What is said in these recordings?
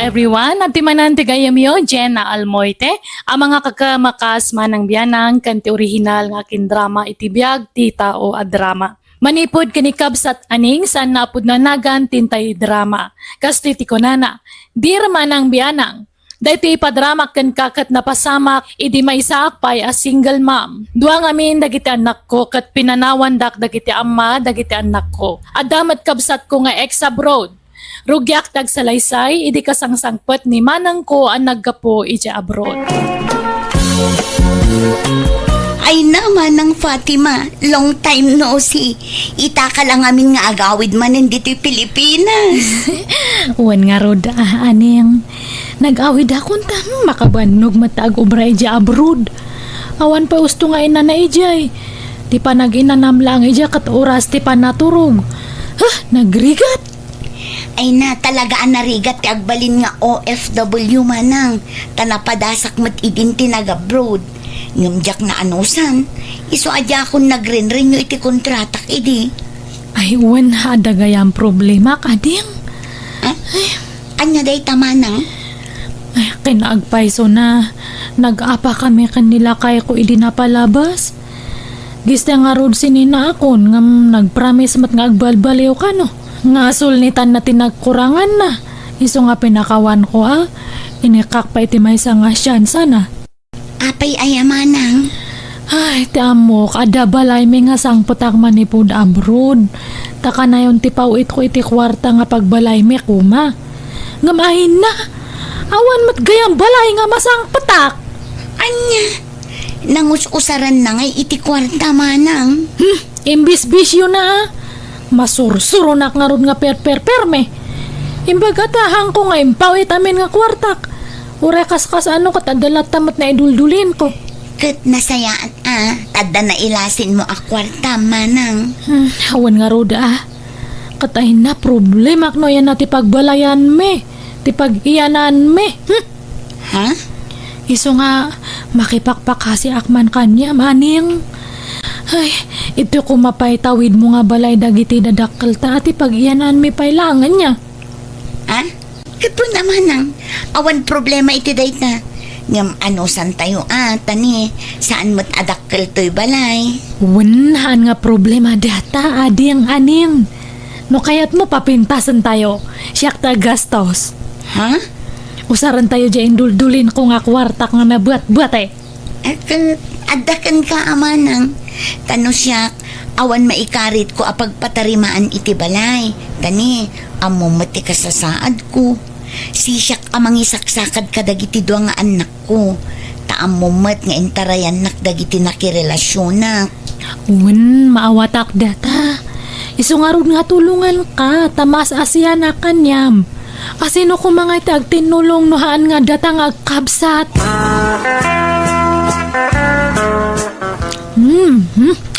everyone, at timanante gayam yo, Jenna Almoite, ang mga kakamakas manang biyanang kanti orihinal nga akin drama itibiyag, tita o adrama. Manipod kanikabs at aning saan napod na nagan tintay drama. Kastiti ko nana, dir manang biyanang. Dahito ipadramak kan kakat na pasamak, idi may saakpay as single mom. Duang amin dagiti anak ko, kat pinanawan dak dagiti ama dagiti anak ko. Adamat kabsat ko nga ex abroad. Rugyak tag salaysay, idi kasangsangpet ni manang ko ang naggapo iti abroad. Ay naman ng Fatima, long time no see. Ita ka lang amin nga agawid man dito Pilipinas. Uwan nga rod, aning. Nag-awid akong makabanog matag ubra iti abroad. Awan pa usto nga ina na ijay. Di pa nag-inanam lang ija kat oras ti pa naturog. Nagrigat. Ay na talaga ang narigat ti agbalin nga OFW manang. Tanapadasak mat idin tinag-abroad. Ngamjak na anusan. Iso adya akong nagren-renew iti kontratak idi. Ay uwan adagayang problema kading. Anya day tamanang? Ay kinaagpaiso na. Nag-apa kami kanila kay ko idi napalabas. Giste nga rod sinina akon ngam nagpromise mat nga agbalbaliw ka no. Nga sulnitan na tinagkurangan na. Iso nga pinakawan ko Inikak pa iti may nga siyansa na. Apay ayamanang. Ay, ti amok, ada balay may nga sangputak manipod abroad. Taka na yung tipawit ko iti kwarta nga pagbalay may kuma. Ngamahin na. Awan mat gayang balay nga masangputak. Anya? Nangus-usaran na ngay iti kwarta manang. Imbis-bisyo na Masursuro na nga ron nga perme. Imbaga tahang ko nga impawit amin nga kwartak. Urekas ano katadalat tamat na iduldulin ko. Kat nasayaan tada na ilasin mo akwarta manang. Awan nga roda Katay na problema no yan na ti pagbalayan me. Ti pag-iyanan me. Ha? Iso nga makipakpak kasi akman kanya maning. Ay, ito ko mapaytawid mo nga balay dagiti dadakkel ta ati pag-iyanan me pailangan niya. Ha? Kato naman ang awan problema iti dayt na. Ngam san tayo tani saan mo't adakkel to'y balay. Wanahan nga problema data ading aning. No kayat mo papintasan tayo. Siyak ta gastos. Ha? Usaran tayo dyan duldulin ko nga kwartak nga nabuat-buat Adakan ka amanang. Tano siya, awan maikarit ko apagpatarimaan iti balay. Tani, amo mati kasasaad ko. Sisyak amang isaksakad ka dagiti dua nga anak ko. Taam mo mat nga intarayan nak dagiti nakirelasyon nak. Maawatak data. Iso nga ron nga tulungan ka. Tamas asya na kanyam. Kasi no kung mga itag tinulong nohaan nga data nga kabsat.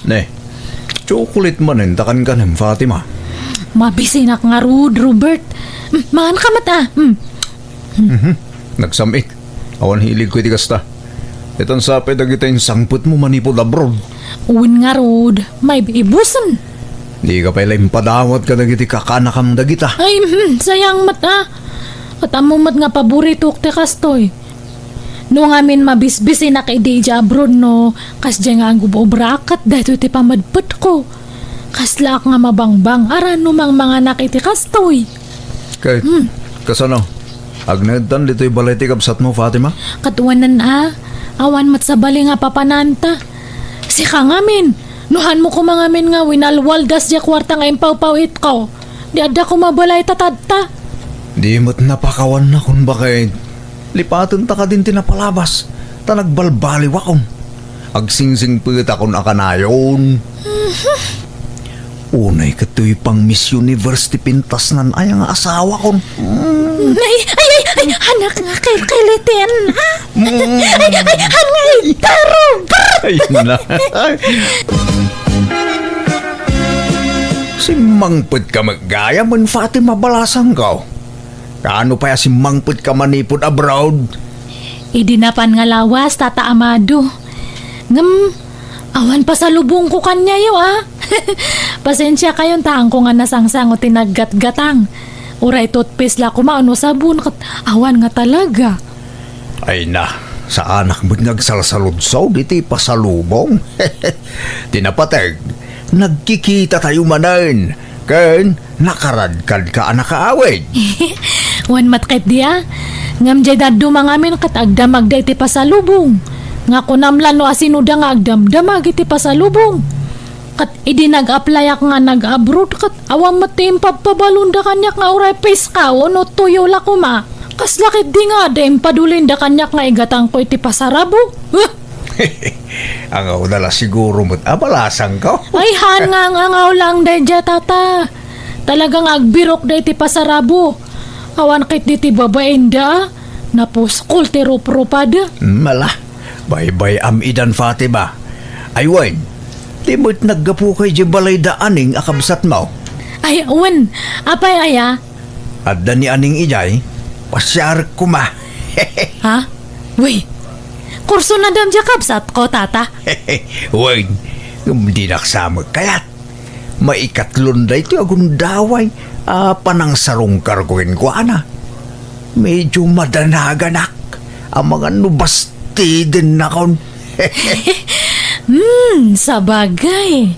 Ne, chocolate manin takan ka ng Fatima. Mabisinak nga rud, Robert. Mahan ka mata. Nagsamik. Awan hilig ko iti kasta. Itan sapay dagita yung sangput mo manipod abroad. Uwin nga rud, may ibusan. Di ka pala impadawat ka dagiti kakanakam dagita. Ay, sayang mata. Katamumat nga paborito te kastoy. No ngamin mabisbisi na kay Deja abroad no, kas dyan nga ang gubobrakat dahito ti pamadput ko. Kasla nga mabangbang aran no mga nakiti kastoy. Kay, kasano? Agnedan dito'y balay ti kabsat mo, Fatima? Katuwanan awan mat sa bali nga papananta. Si ka ngamin, nuhan mo ko mga min nga winalwaldas dya kwarta nga impaw-pawit ko. Di ada ko mabalay tatadta. Di mo't napakawan na kung bakit. Lipatan ta ka din tinapalabas. Ta nagbalbaliw akong. Agsingsing pita kung akanayon. Unay kato'y pang Miss Universe ti pintas nan ay ang asawa kong. Ay, anak nga kiliten, ha? Ay, taro! Ay na. Si Mangput ka maggaya man Fatima balasang ka. Kaano pa si Mangput ka manipod abroad? Idinapan nga lawas, Tata Amado. Awan pa sa lubong ko kanya yo Pasensya kayon taang ko nga nasangsang o tinaggat-gatang. Uray toothpaste la kumaano sabon kat awan nga talaga. Ay na, sa anak mo't nagsalsaludsaw, di pasalubong. Tinapateg, nagkikita tayo manan. Ken, nakaradkad ka anak kaawid. Wan matkit dia. Ngam jay daddo mangamin kat agdamag da iti pasalubong. Nga kunamlan no asinuda nga agdamdamag iti pasalubong. Kat idi nag-applyak nga nag-abroad kat awam matim papabalunda kanyak nga uray peska o no tuyo la kuma. Kas lakit di nga dem padulin da kanyak nga igatang ko iti pasarabo. Ang dala siguro mo't abalasang ko. Ay han nga ngaw lang dadya tata. Talagang agbirok da iti pasarabo. Awan kit di ti babaen da. Napos kulte rup-rupada. Mala, bye-bye idan Fatima. Aywan, di mo't naggapu kay di balay da aning akabsat mo. Ay awan, apay aya? At da ni aning ijay, pasyar kuma. Ha? Wait. Kurso na dam jakabsat ko tata. Wen, hindi naksamag kayat. Maikatlon da ito agundaway, panang sarong karguin ko ana. Medyo madanaganak, ang mga nubasti din na kon. Sabagay.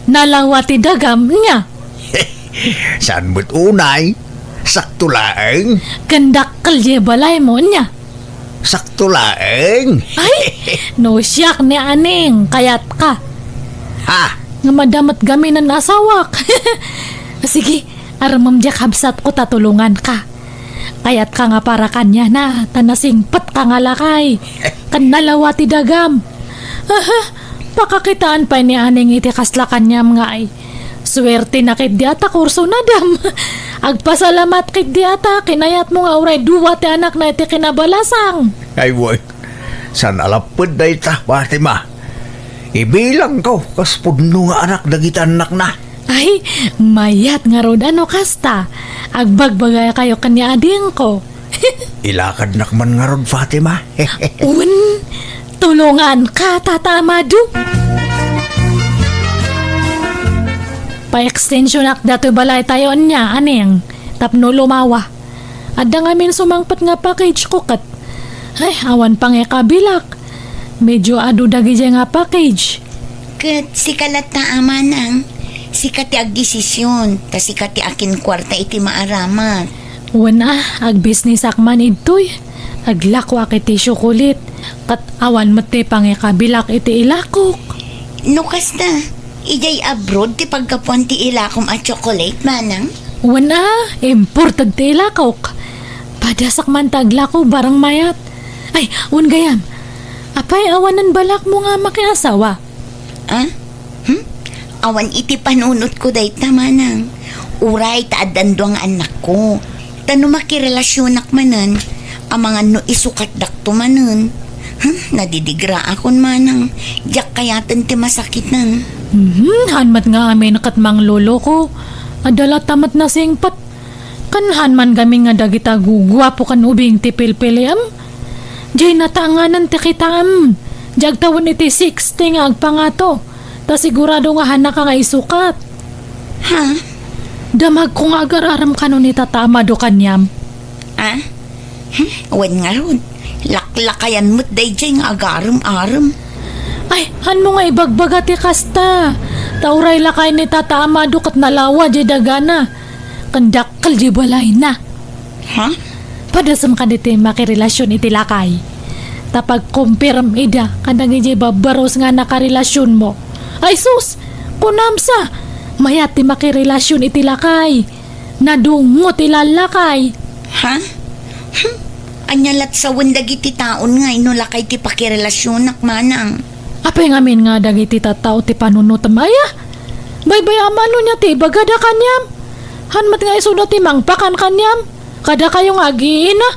Nalawati dagam niya. Saan mo't unay? Sakto laeng? Kandakal je balay mo niya. Sakto laeng? Ay, no siyak ni aning, kayat ka. Ha? Nga madamat gami ng asawak. Sige, aramam jak habsat ko tatulungan ka. Kayat ka nga para kanya na, tanasing pat ka nga lakay. Kanalawati dagam. Pakakitaan pa ni aning iti kasla kanyam nga ay. Swerte na kit di ata kurso na dam. Agpasalamat kit di ata, kinayat mo nga uray duwa ti anak na iti kinabalasang. Ay, woy. San alapod na ita, Fatima? Ibilang ko, kas pudno nga anak dagita anak na. Ay, mayat nga rod ano kasta. Agbagbagay kayo kanya ading ko. Ilakad nakman nga rod, Fatima. Un, tulungan ka, Tata Amado. Pa-extension ak dato balay tayo niya, aneng, tapno lumawa. Adda nga min sumangpat nga package ko kat. Ay, awan pang kabilak. Medyo adu dagi dyan nga package. Kat si kalat na ama nang, si kati ag desisyon, ta si kati akin kwarta iti maaramat. Wana, ag business akman itoy. Aglakwa kiti syukulit. Kat awan mati pang kabilak iti ilakok. Nukas na, ijay abroad ti pagkapuan ti ilakom at chocolate manang. Wana, imported ti ilakok. Padasak man taglako barang mayat. Ay, gayam. Apay awanan balak mo nga makiasawa. Ah? Awan iti panunot ko dahit na manang. Uray taadando ang anak ko. Tano makirelasyonak manan, ang mga no isukat dakto manan. Nadidigra akon manang. Diyak kayatan ti masakit nan. Hanmat nga amin nakatmang lolo ko. Adala tamat na singpat. Kanhan man kami nga dagita gugwapo kan ubing ti pilpiliam. Diyay natanganan ti kitam. Diyag tawon iti 60 nga agpangato. Ta sigurado nga hanak nga isukat. Ha? Damag ko nga agararam kanon ni Tata Amado kanyam. Ah? Wan nga ron. Laklakayan mo't day dyan nga agaram-aram. Ay, han mo nga ibagbaga ti kasta. Tauray lakay ni Tata Amado kat nalawa di dagana. Kandakal di balay na. Ha? Padasam ka diti makirelasyon iti lakay. Tapag kumpirm ida kanang iti babaros nga nakarelasyon mo. Ay sus, kunamsa, mayat ti makirelasyon iti lakay. Nadungot ilalakay. Ha? Anyalat sa wendag iti taon nga inulakay ti pakirelasyonak manang. Apay ngamin nga dagiti tatao ti panunot maya. Baybay amano niya ti bagada kanyam. Hanmat nga iso ti mangpakan kanyam. Kada kayong agiin na.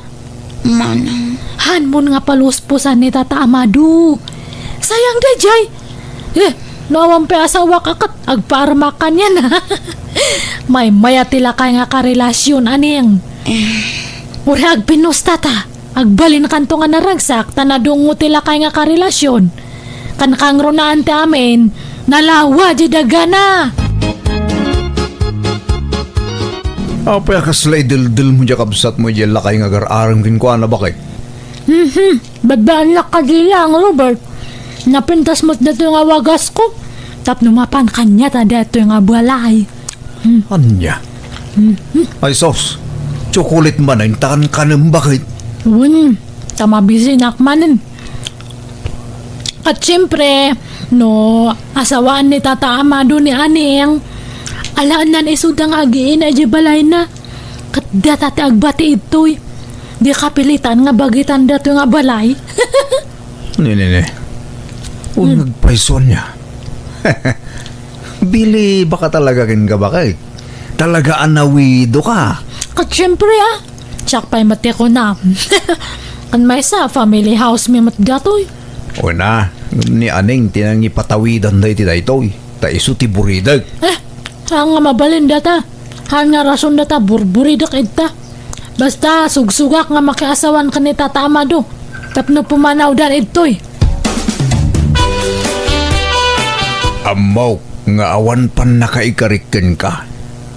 Manang. Hanmon nga paluspusan ni Tata Amado. Sayang dayjay. Nawang pe asawa kakat agparmakan yan ha. May maya tila kay nga karelasyon aning. Uri agpinos tata. Agbalin kanto nga naragsak tanadungo tila kay nga karelasyon. Kankang ronaan ti amin. Nalawa di dagana. Apa ka slay dil mo dyan kabsat mo dyan lakay nga gar-arang kinkwa na bakit? Babaan lang ka lang, Robert. Napintas mo't dito nga wagas ko. Tap numapan kanya ta dito nga balay. Anya? Ay sos, chocolate man ay takan ka ng bakit? Tama busy nakmanin. At siyempre, no, asawaan ni Tata Amado ni Aning, alaan nan isudang agiin ay balay na. Kat datati agbati ito'y. Di kapilitan nga bagitan dato nga balay. Nene. Nagpaiso niya. Bili baka talaga kin ka bakit? Talaga anawido ka. Kat siyempre tsak pa'y mati ko na. Kan may sa family house may matgatoy. O na, ni Aning tinang ipatawidan na iti daytoy. Ta iso ti buridag. Ang nga mabalin data. Han nga rason data burburidak ita. Basta sugsugak nga makiasawan ka ni Tata Amado. Tapno pumanaw dan itoy. Amaw, nga awan pan nakaikarikin ka.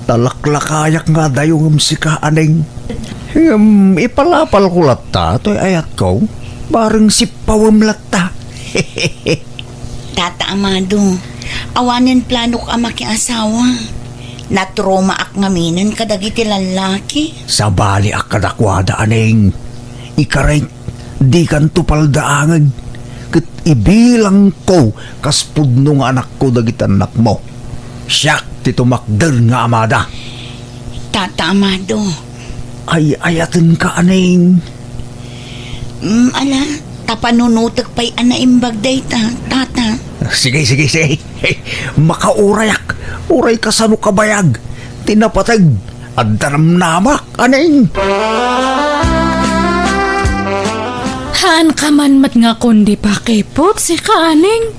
Talaklakayak nga dayong si ka Aning. Ipalapal ko latta, to'y ayat ko. Bareng si pawam latta. Tata Amado, awanin plano ka makiasawa. Natroma ak ngaminan kadagiti lalaki. Sa bali akadakwada Aning. Ikareng, di kan tupaldaangan. Kat ibilang ko kaspudno nga anak ko dagiti anak mo. Siyak ti tumakder nga amada. Tata Amado, Ay ayatin ka Aning. ala, tapanunutak pa'y anaimbag day tata. Sige. Makaurayak. Uray ka sa kabayag. Tinapatag. At namak, Aning. Haan ka man mat nga kundi pakipot si Kaaning.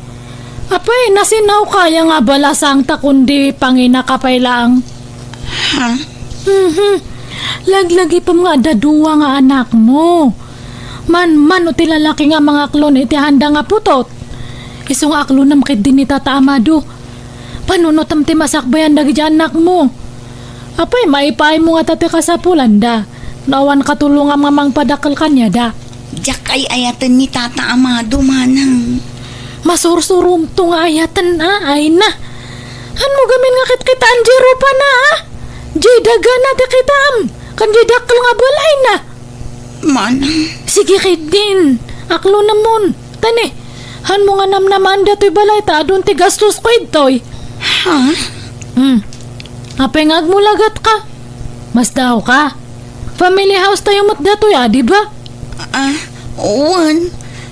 Apay, nasinaw kaya nga balasang ta kundi panginakapay lang. Ha? Laglagi pa mga daduwa nga anak mo. Man o tilalaki nga mga klon iti handa nga putot. Isong aklo nam kay din ni Tata Amado. Panunotam ti masakbayan dagi anak mo. Apay, maipay mo nga tate ka sa pulanda. Nawan katulong nga mamang padakal kanya da. Diyak ay ayatan ni Tata Amado manang. Masursurum to nga ayatan ay na. Han mo gamin nga kita Anjero pa na Jay daga na di kitam. Kan jay dakal nga balay na. Manang. Sige kay din. Aklo namon. Tani. Han mo nga namnaman dato'y balay ta. Adun ti gastos ko ito'y. Ha? Apay nga agmulagat ka. Mas daw ka. Family house tayo mat dato'y di ba? Uwan.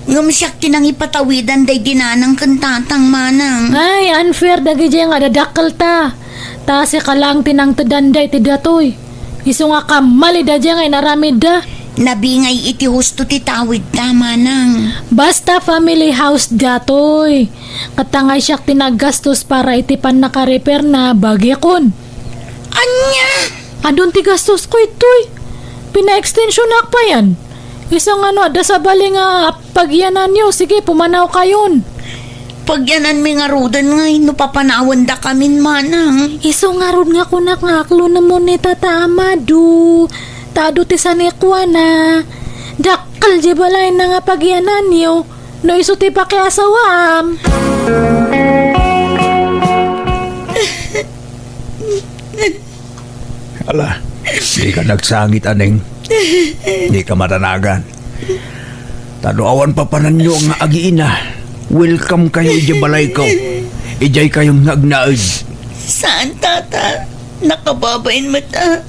Ngumsyak tinang ipatawidan day dinanang kantatang manang. Ay, unfair dagi jay nga dadakal ta. Ta si kalang tinang tadanday ti datoy. Iso nga kamali da jay nga inaramid da. Nabingay iti husto ti tawid ta manang. Basta family house datoy. Katangay siyak tinagastos para iti pan naka-repair na bagyakon. Anya? Adun ti gastos ko itoy. Pina-extension na pa yan. Isang ada sa bali nga pagyanan nyo. Sige, pumanaw kayon. Pagyanan mi nga rudan nga no papanawan da kamin manang. Iso nga rod nga kunak nga aklo na mo ni Tata Amado. Tado ti sanikwa na. Dakal di balay na nga pagyanan nyo. No iso ti pakiasawam. Ala, di ka nagsangit Aning. Di ka matanagan. Taduawan pa pananyo nga agiina. Welcome kayo ija balay ko. Ijay kayong nagnaid. Saan tata? Nakababain mata.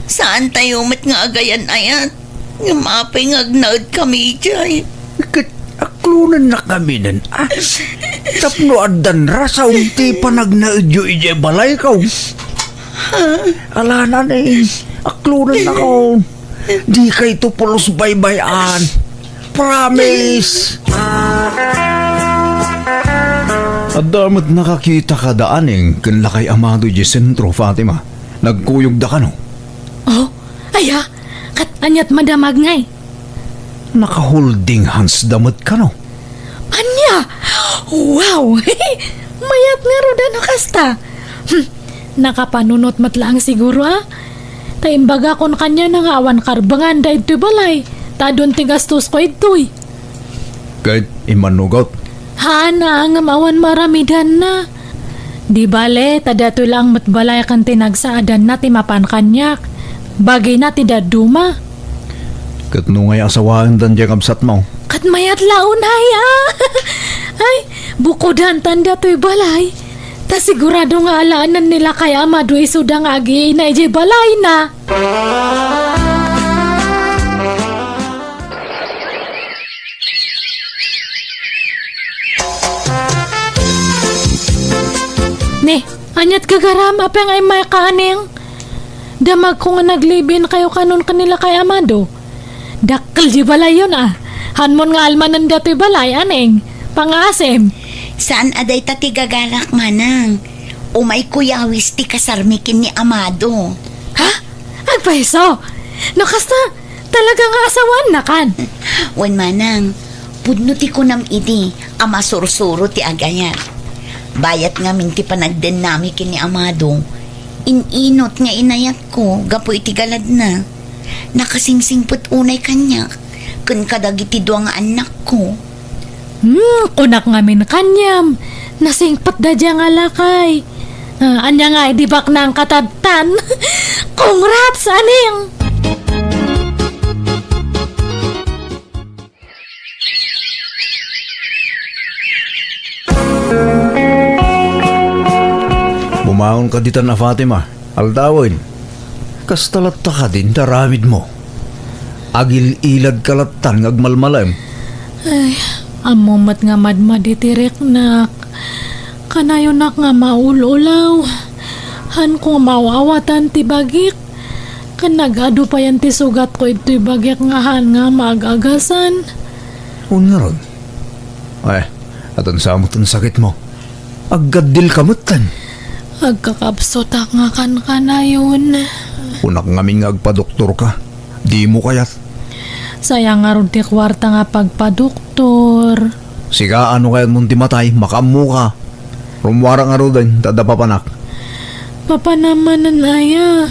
Saan tayo mat nga agayan ayat? Nga mapay nga agnaad kami ijay. Aklunan na kami nun. Tapno adan rasa unti pa nagnaid yu ijay balay ko. Ala na aklunan na ko. Di kay tupulos baybayan. Promise. At damat nakakita ka daaning kan lakay Amado di sentro, Fatima. Nagkuyog da ka no? Oh, aya. Kat anyat madamag ngay. Naka-holding hands damat ka no? Anya! Wow! Mayat nga ro na kasta. Nakapanunot matlang siguro Taimbaga kon kanya nga awan karbangan da ito'y balay. Tadon ti gastos ko ito'y. Kahit imanugot. Hana nga mawan maramidan na. Di bale, tadato'y lang matbalay kan tinagsaadan na ti mapan kanyak. Bagay na ti daduma. Kat nungay asawaan dan diyang absat mo. Kat mayat laon haya. Ay, bukodan tanda to'y balay. Ta sigurado nga alaanan nila kay Amado isudang agi na ije balay na. Ne, anyat kagaram apeng ay may kaning. Damag ko nga naglibin kayo kanon kanila kay Amado. Dakkel di balay yun ah. Hanmon nga almanan dato'y balay aneng. Pangasem. Saan aday tati gagalak manang? Umay kuyawis ti kasarmikin ni Amado. Ha? Agpaiso? No kasta talaga nga asawan na kan. Wan manang, pudno ti kunam idi, ama sursuro ti agayat. Bayat nga min ti panagden nami kini Amado. Ininot nga inayat ko, gapo iti galad na. Nakasingsingput unay kanya, kun kadagiti duwa nga anak ko. Kunak nga min kanyam. Nasingpat da dya nga lakay. Anya nga idibak na ang katabtan. Congrats, aning! Bumaon ka dita na Fatima. Aldawin. Kastalat ka din taramid mo. Agil ilad kalatan ngagmalmalam. Ay, amumat nga madmad itirik nak. Kanayo nak nga maululaw. Han ko mawawatan ti bagik. Kanagado pa yan ti sugat ko ito'y bagik nga han nga magagasan. Una ron. Ay, atan samutan sakit mo. Aggadil kamutan. Agkakapsotak nga kan kanayon. Unak ngamin nga agpadoktor ka. Di mo kayat. Sayang nga ron ti kwarta nga pagpadoktor. Siga ano kayat mong timatay, makamu ka. Rumwara nga ron din, tadapapanak. Papa naman nanaya.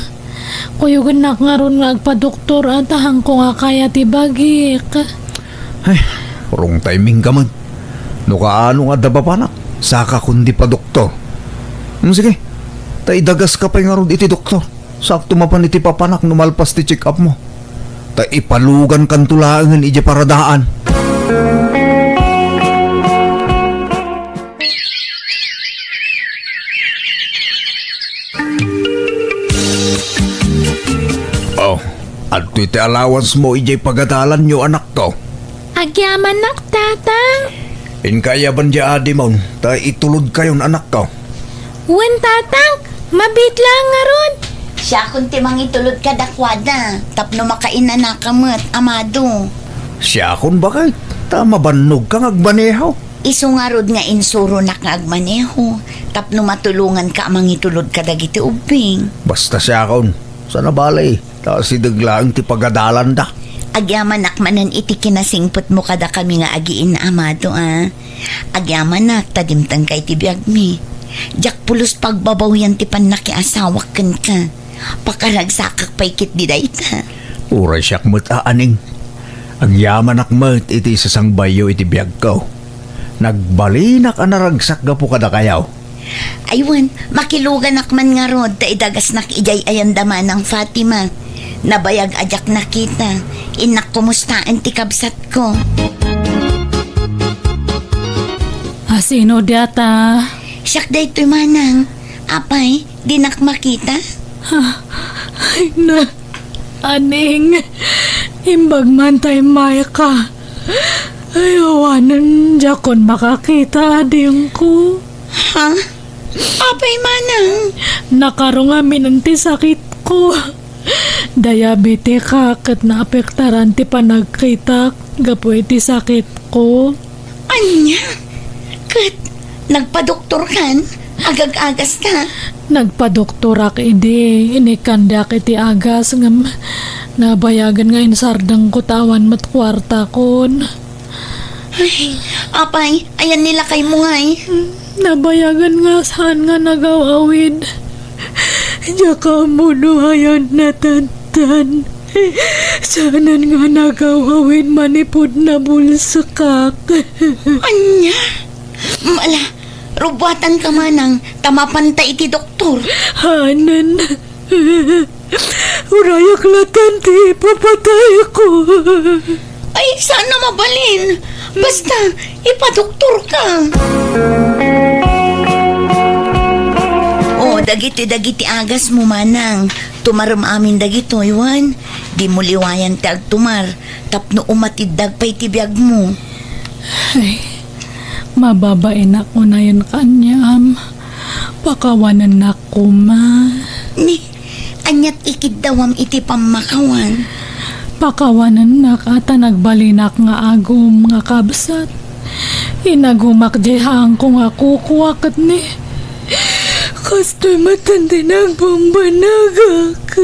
Kuyugan na nga ron nga agpadoktor at ahang ko nga kaya ti bagik. Ay, rong timing ka man. No kaano nga dabapanak, saka kundi pa doktor. Sige, taidagas ka pa nga ron iti doktor. Sakto mapan iti papanak, numalpas ti check up mo. Ta ipalugan kan tulangan ije paradaan. Oh, at iti allowance mo ije pagadalan nyo anak ko. Agyaman nak tatang. Inkaya banja adi mo, ta itulod kayon anak ko. Wen tatang, mabitla nga ron. Siya kunti mangitulod ka dakwada, tapno makainan na kamot, Amado. Siya kun bakit? Tama banog kang agbaneho. Isungarod nga insuro na kaagmaneho, tapno matulungan ka mangitulod ka dagiti ubing. Basta siya kun, sana balay, ta si daglaang ti pagadalan da. Agyaman nakmanan iti kinasingput mo kada kami nga agiin na Amado Agyaman nak tadimtang kay ti biyag mi. Jak pulos pagbabaw yan ti panakiasawak kan ka. Pakaragsakak paikit di dayta. Uray siyak mo't aaning. Ang yaman akmat iti sasangbayo iti biyag ko. Nagbalinak anaragsak ga po kada kayaw. Aywan, makilugan nakman nga rod, taidagas nak ijay ayandaman ng Fatima. Nabayag ajak nakita, inak kumustaan ti kabsat ko. Sino data? Siyak day to'y manang, apay, di nak makita? Ay na, aning, imbag man tayo may ka. Ay, awanan dya kon makakita ading ko. Ha? Apay manang? Nakarong amin ang ti sakit ko. Diabetes ka kat naapektaran ti panagkita gapoy ti sakit ko. Anya? Kat, nagpadoktor kan? Agag-agas ka? Nagpadoktorak idi, inikandak iti agas ngam nabayagan nga insardang ko tawan mat kwarta kon. Ay, apay, ayan nila kay Muhay. Nabayagan nga saan nga nagawawid. Jaka mo nuhayan na tantan. Sanan nga nagawawin manipod na bulsakak. Anya? Mala, rubatan ka manang tamapantay iti doktor. Hanan. Urayak latan ti papatay ko. Ay, sana mabalin. Basta, ipadoktor ka. Oh, dagiti agas mo manang. Tumaram amin dagito, Iwan. Di mo liwayan ti agtumar. Tapno umatiddag pa'y tibiyag mo. Ay, mababain ako na yun kanyam. Pakawanan na ko, ma. Ni, anyat ikidawam iti pamakawan. Pakawanan na kata nagbalinak nga agom nga kabsat. Inagumak jehang ko nga kukuwakat ni. Kasto'y matandi nagbombanagak.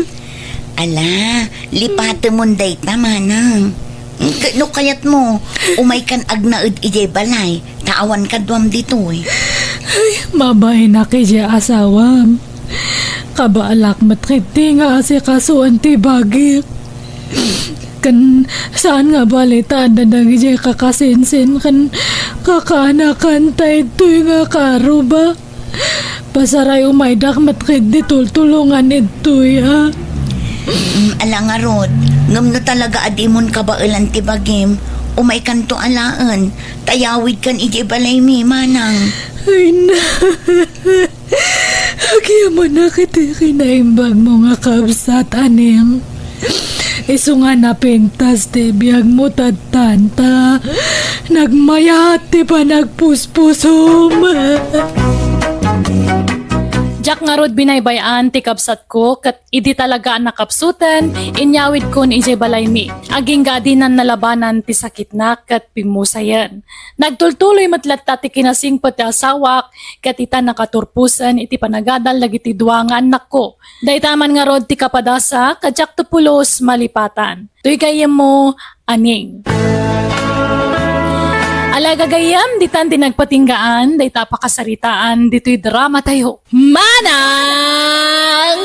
Ala, lipate mo day tamanang. No kayat mo, umay kan agnaud ijay balay. Taawan ka duwam ditoy. Ay, mabay na kay siya asawam. Kabaalak matriti nga asi kasuan ti bagik. Kan saan nga balita dadagi siya kakasinsin kan kakanakan tayo ito'y nga karo ba? Pasaray umaydak matriti tultulungan ito'y ha. Ala nga rod, ngam na talaga adimon ka ba ilan ti bagim. Umay kan to alaan. Tayawid kan ijay balay mi manang. Ay na. Agyaman na kita kinaimbag mo nga kabsat aning. Iso nga napintas ti biyag mo tatanta. Nagmayati pa nagpuspusom. Jak nga rod binaybayan ti kapsat ko kat idi talaga nakapsutan inyawid ko ni ijay balay mi. Aging gadinan nalabanan ti sakit na kat pimusayan. Nagtultuloy matlatta ti kinasing pati asawak kat ita nakaturpusan iti panagadal lagiti dua nga anak ko. Daytaman nga rod ti kapadasa kadyak tupulos malipatan. Tuy gayem mo aning. Alaga gayam, ditan tinagpatinggaan, day tapakasaritaan, dito'y drama tayo. Manang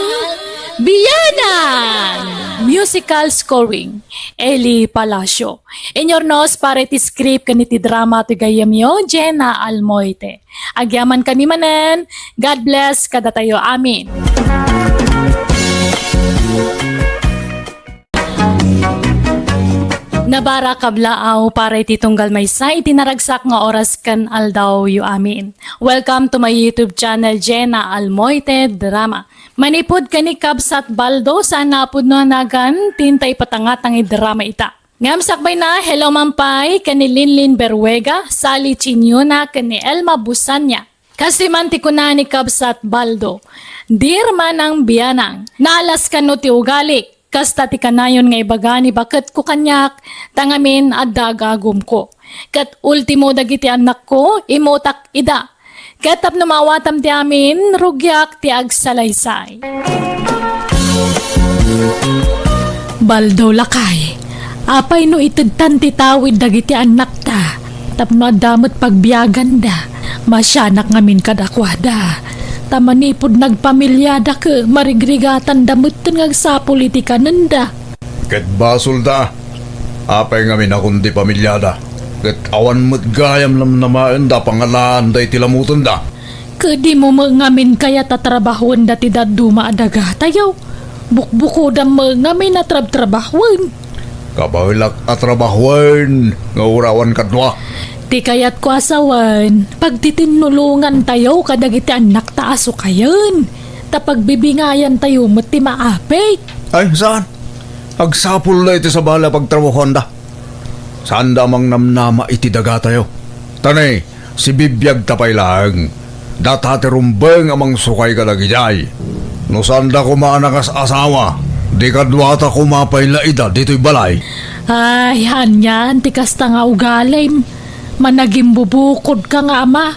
Biyanan! Musical scoring, Eli Palacio. Inyornos para iti script kaniti drama to gayam yo, Jenna Almoite. Agyaman kami manen, God bless kada tayo, amin. Nabara kablaaw para iti tunggal may sa itinaragsak nga oras kan aldaw yu amin. Welcome to my YouTube channel Jenna Almoite Drama. Manipod kani kabsat baldo sa napud no nagan tintay patangat ang drama ita. Ngamsakbay na hello mampay kani Linlin Berwega, Sally Chinyona kani Elma Busanya. Kasi manti ko na ni kabsat baldo. Dear manang biyanang, nalas ka no ti ugalik. Kasta ti kanayon nga ibaga ni bakit ko kanyak, tangamin at dagagom ko. Kat ultimo dagiti anak ko, imotak ida. Katap numawatam ti amin, rugyak ti agsalaysay. Baldo lakay, apay no itagtan ti tawid dagiti anak ta. Tapno adamot pagbiyagan da, masyanak ngamin kadakwada. Tamanipod nagpamilyada ka, marigrigatan damutan nga sa politika nanda. Ket basol da. Apay ngamin akong di pamilyada. Ket awan mo't gayam lam namaan da pangalaan da itilamutan da. Kadi mo ngamin kaya tatrabahon da ti daduma adaga tayaw. Bukbuko da ngamin na trabahon. Kabawilak at trabahuan nga urawan kadwa. Ti kayat ko asawan, pag titinulungan tayo kadagiti anak taaso kayon. Tapag bibingayan tayo mati maapit. Ay, saan? Agsapul na iti sa bala pagtrabahuan da. Saan da mang namnama iti daga tayo? Tanay, si bibiyag tapay lang. Datate rumbeng amang sukay ka lagijay. No saan da kumanakas asawa, di kadwata kumapay la ida dito'y balay. Ay, hanyan, ti kasta nga ugalim. Managing bubukod ka nga ama.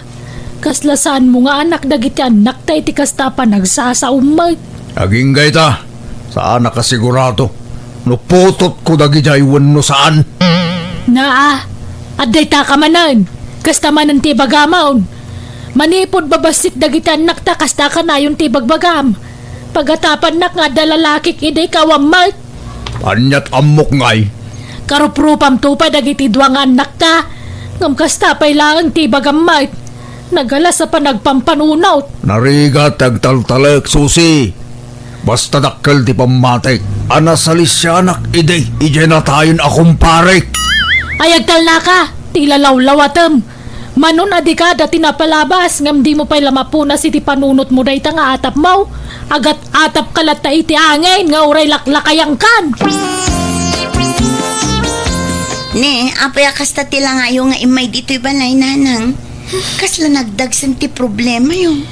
Kaslasan mo nga anak dagiti anak tayo ti kasta pa nagsasaumay. Aging gayta, saan nakasigurado? No putot ko dagijay wano saan? Naa, aday ta ka manan. Kasta manan ti bagamaon. Manipod babasit dagiti anak ta kasta ka na yung ti bagbagam. Pagatapan nak nga dalalakik iday kawamat. Anyat amok ngay. Karuprupam tupay dagiti duwang anak ta. Ngam kasta pay lang ti bagammat. Nagala sa panagpampanunaw. Narigat agtaltalek, susi. Basta dakkel ti pamatik. Anasalis siya anak ide. Ije na tayon akong parek. Ayagtal na ka. Tila lawlawatem. Manon adi ka dati napalabas. Ngam di mo pay lamapuna si ti panunot mo day nga atap mo. Agat atap kalat ta iti angin. Nga uray laklakayang kan. Ne, apay kasta tila nga yung nga imay dito'y balay, nanang. Kasla nagdagsan ti problema yung.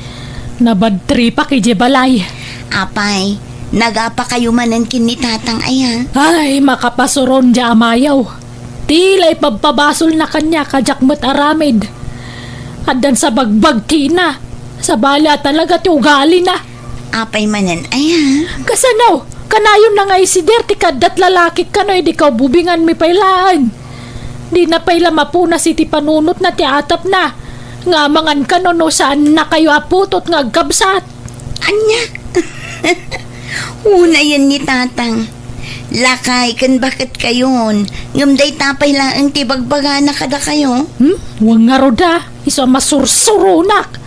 Nabadtri pa kay Jebalay. Apay, nagapa kayo manan kin ni tatang aya. Ay, makapasuron dya amayaw. Tila'y pagpabasol na kanya kajakmat aramid. Addan sa bagbag tina. Sa bala talaga ti ugali na. Apay manan aya. Kasanaw, kanayon na nga isider ti kadat lalaki kanoy di ka bubingan mi pailaan. Di na paila mapuna si ti panunot na ti atap na. Nga mangan kanono saan na kayo aputot nga agkabsat. Anya? Una yan ni tatang. Lakay, kan bakit kayon? Ngamday tapay lang ang tibagbaga na kada kayo. Huwag nga roda, iso masursurunak.